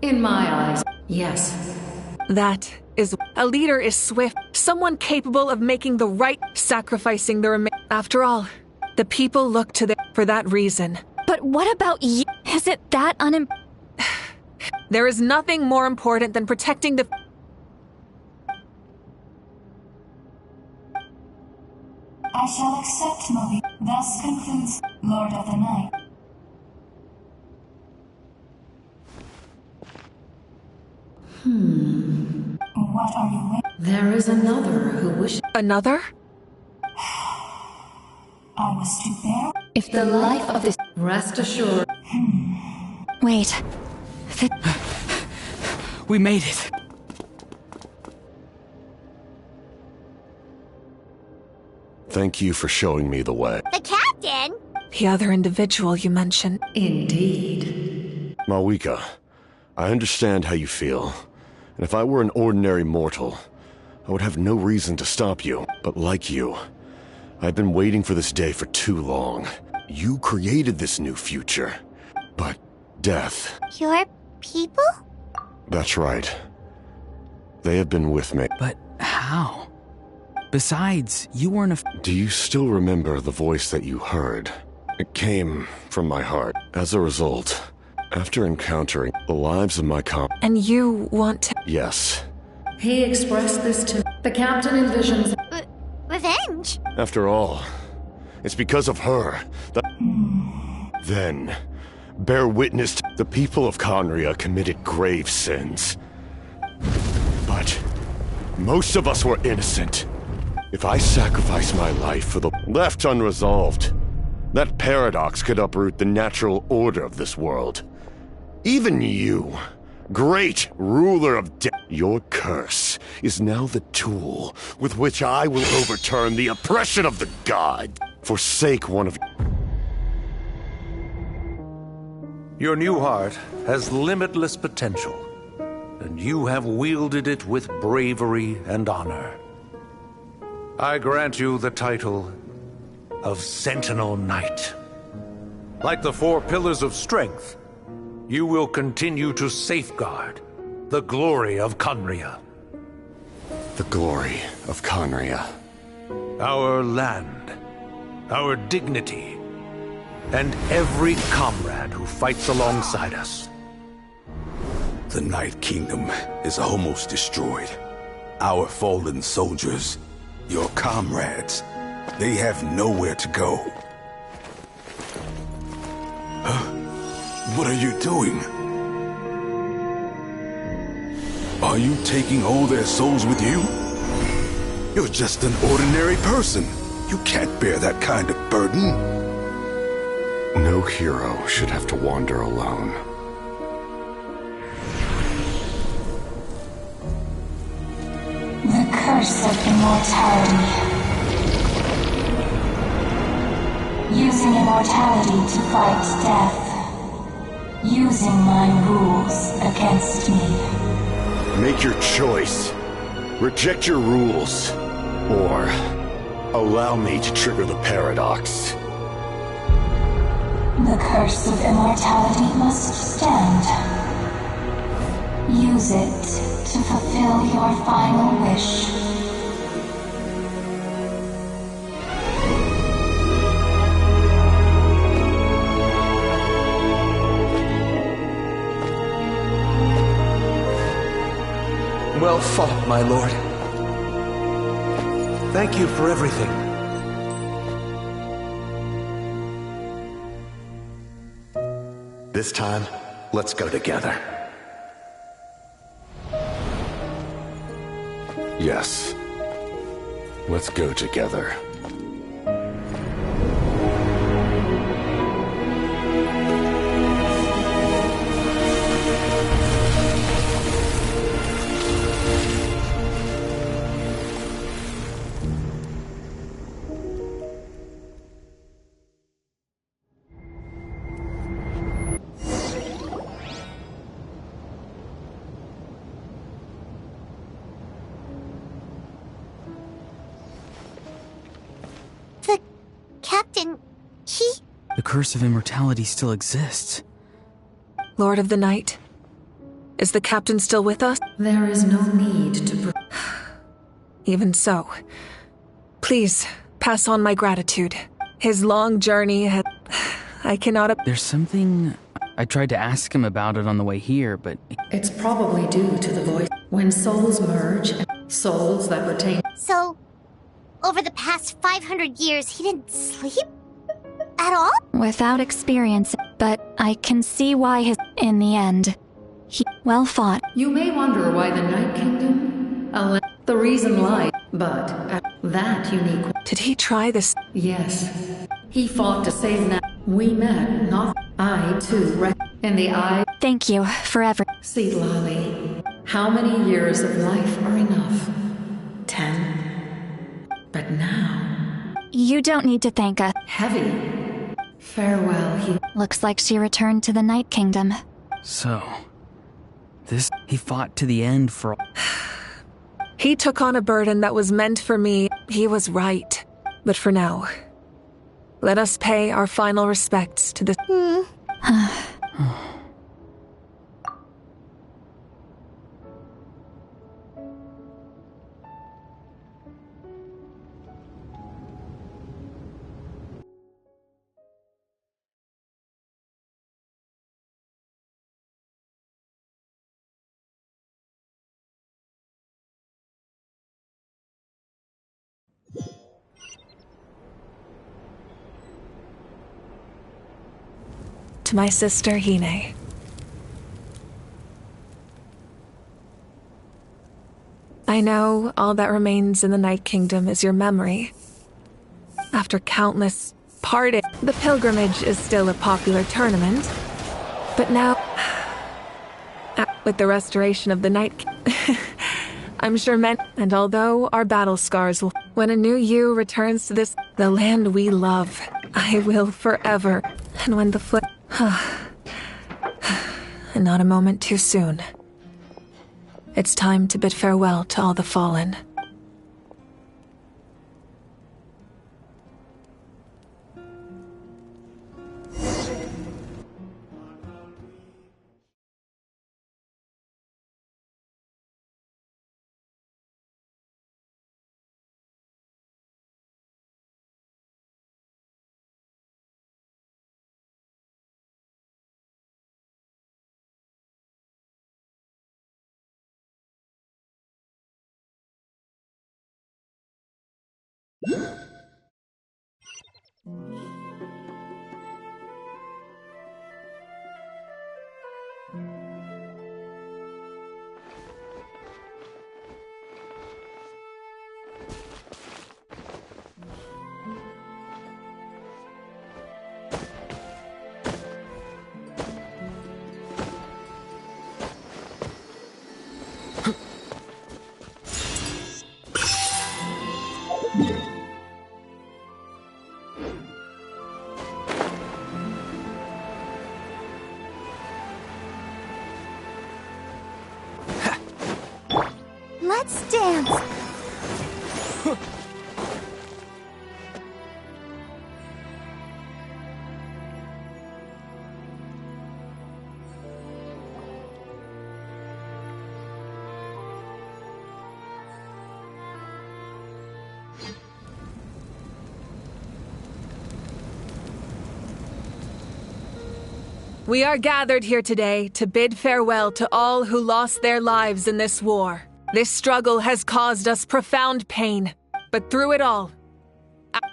In my eyes, yes. That is... A leader is swift. Someone capable of making the right... Sacrificing the remain... After all, the people look to them for that reason. But what about you? Is it that There is nothing more important than protecting the... I shall accept Mawika. Thus concludes Lord of the Night. What are you waiting? There is another who wishes... Another? I was to bear... If the life of this... Rest assured... Wait. We made it. Thank you for showing me the way. The captain? The other individual you mentioned. Indeed. Mawika, I understand how you feel. And if I were an ordinary mortal, I would have no reason to stop you. But like you, I've been waiting for this day for too long. You created this new future. But death... Your people? That's right. They have been with me. But how? Besides, you weren't Do you still remember the voice that you heard? It came from my heart. As a result, after encountering the lives of my And you want to... Yes. He expressed this to... The captain envisions... Revenge? After all, it's because of her that... Then, bear witness to... The people of Conria committed grave sins. But most of us were innocent. If I sacrifice my life for the left unresolved, that paradox could uproot the natural order of this world. Even you, great ruler of death, your curse is now the tool with which I will overturn the oppression of the god. Forsake one of... Your new heart has limitless potential, and you have wielded it with bravery and honor. I grant you the title of Sentinel Knight. Like the 4 pillars of strength, you will continue to safeguard the glory of Conria. The glory of Conria. Our land, our dignity, and every comrade who fights alongside us. The Night Kingdom is almost destroyed. Our fallen soldiers, your comrades, they have nowhere to go. What are you doing? Are you taking all their souls with you? You're just an ordinary person. You can't bear that kind of burden. No hero should have to wander alone. The curse of immortality. Using immortality to fight death. Using my rules against me. Make your choice. Reject your rules. Or allow me to trigger the paradox. The curse of immortality must stand. Use it to fulfill your final wish. Well fought, my lord. Thank you for everything. This time, let's go together. Yes. Let's go together. The curse of immortality still exists. Lord of the Night, is the captain still with us? There is no need to... Even so, please pass on my gratitude. His long journey had... I cannot... There's something... I tried to ask him about it on the way here, but... It's probably due to the voice. When souls merge, souls that retain... So, over the past 500 years, he didn't sleep? At all? Without experience, but I can see why in the end, he well fought. You may wonder why the Night Kingdom... the reason lies, but at that unique... Did he try this? Yes. He fought to save Nat. We met, not... I, too, in the eye... Thank you for See, Lolly, how many years of life are enough? 10? But now... You don't need to thank us. Heavy. Farewell, he... Looks like she returned to the Night Kingdom. So... He fought to the end for... He took on a burden that was meant for me. He was right. But for now, let us pay our final respects to the... To my sister, Hine. I know all that remains in the Night Kingdom is your memory. After countless parties, the pilgrimage is still a popular tournament, but now, with the restoration of the Night I'm sure and although our battle scars will, when a new you returns to the land we love, I will forever, and when the foot, and not a moment too soon. It's time to bid farewell to all the fallen. Let's dance. We are gathered here today to bid farewell to all who lost their lives in this war. This struggle has caused us profound pain, but through it all,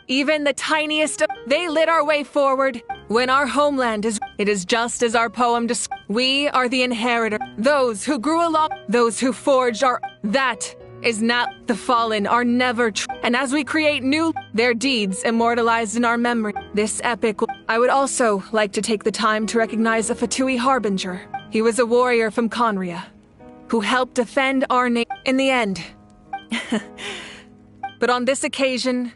even the tiniest of they lit our way forward. When our homeland it is just as our poem describes. We are the inheritor, those who grew along, those who forged our. That is not the fallen are never and as we create new, their deeds immortalized in our memory. This epic. I would also like to take the time to recognize a Fatui Harbinger. He was a warrior from Conria, who helped defend our nation in the end. But on this occasion,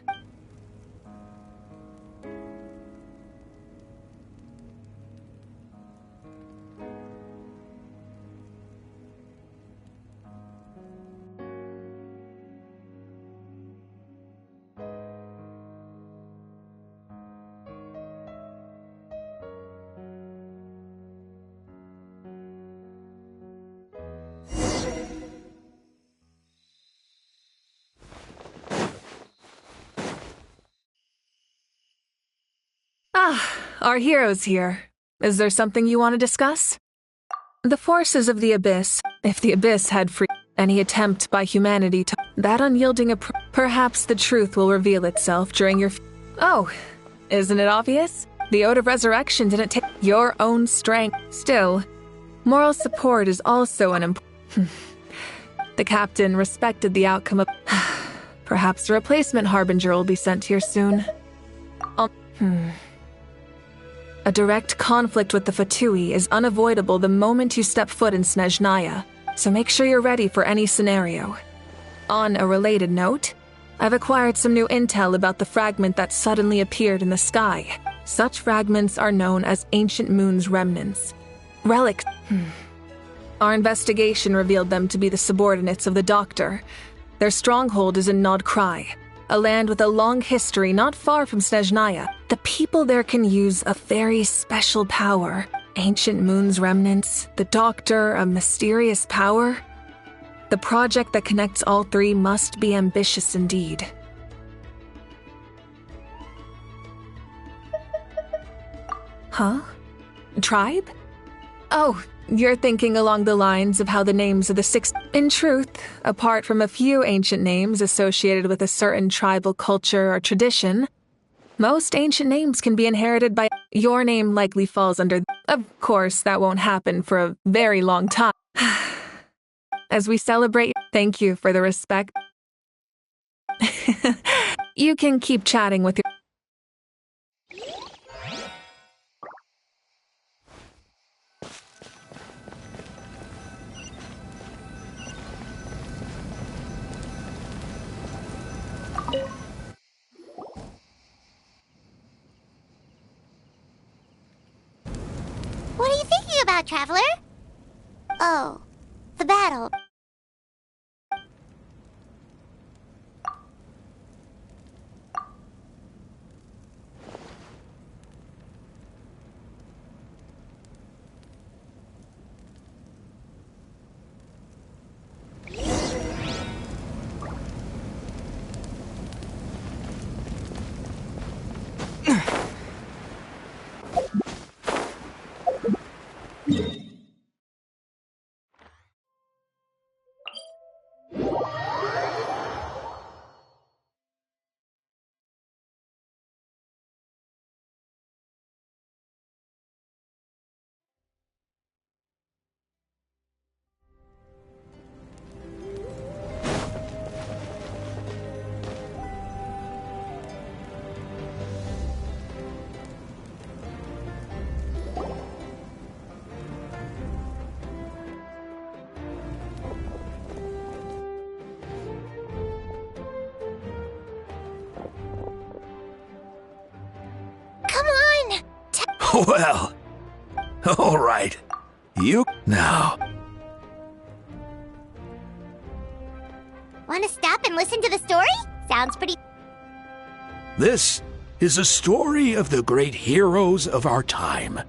our hero's here. Is there something you want to discuss? The forces of the Abyss, if the Abyss had free any attempt by humanity to that unyielding perhaps the truth will reveal itself during your Oh, isn't it obvious? The Ode of Resurrection didn't take your own strength. Still, moral support is also an important. The captain respected the outcome of perhaps a replacement Harbinger will be sent here soon. A direct conflict with the Fatui is unavoidable the moment you step foot in Snezhnaya, so make sure you're ready for any scenario. On a related note, I've acquired some new intel about the fragment that suddenly appeared in the sky. Such fragments are known as Ancient Moon's remnants. Relics. Our investigation revealed them to be the subordinates of the Doctor. Their stronghold is in Nod Krai, a land with a long history not far from Snezhnaya. The people there can use a very special power. Ancient Moon's remnants, the Doctor, a mysterious power. The project that connects all three must be ambitious indeed. Huh? Tribe? Oh, you're thinking along the lines of how the names of the six... In truth, apart from a few ancient names associated with a certain tribal culture or tradition, most ancient names can be inherited by... Your name likely falls under... Of course, that won't happen for a very long time. As we celebrate, thank you for the respect. You can keep chatting with your... What are you thinking about, Traveler? Oh, the battle. Come on! Well, all right. You now. Want to stop and listen to the story? Sounds pretty... This is a story of the great heroes of our time.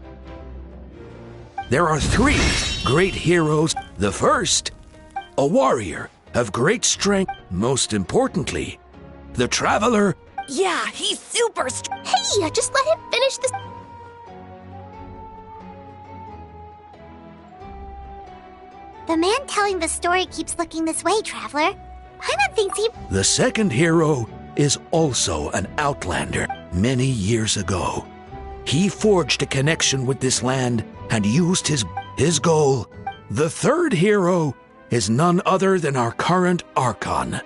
There are 3 great heroes. The first, a warrior of great strength. Most importantly, the traveler. Yeah, he's super Hey, just let him finish this... The man telling the story keeps looking this way, Traveler. Paimon thinks he... The second hero is also an outlander. Many years ago, he forged a connection with this land and used his goal. The third hero is none other than our current Archon,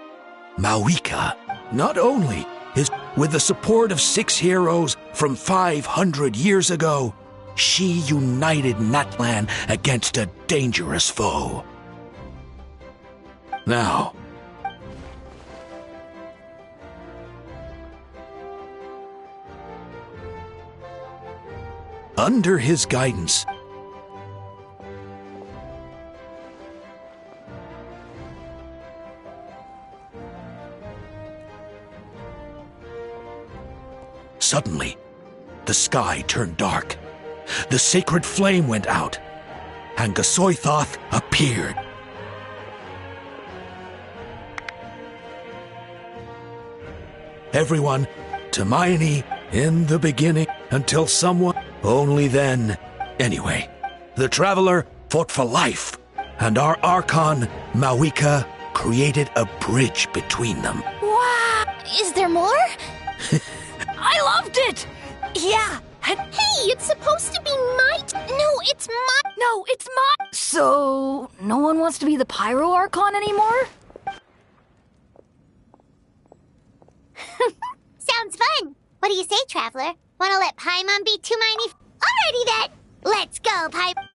Mawika. Not only is with the support of 6 heroes from 500 years ago, she united Natlan against a dangerous foe. Now, under his guidance, suddenly, the sky turned dark. The sacred flame went out, and Gasoithoth appeared. Everyone, Hermione, in the beginning, until someone, only then. Anyway, the Traveler fought for life, and our Archon, Mawika, created a bridge between them. Wow! Is there more? I loved it! Yeah! Hey, it's supposed to be my... No, it's my... No, it's my... So, no one wants to be the Pyro Archon anymore? Sounds fun! What do you say, Traveler? Wanna let Paimon be Hermione? Alrighty then! Let's go, Paimon!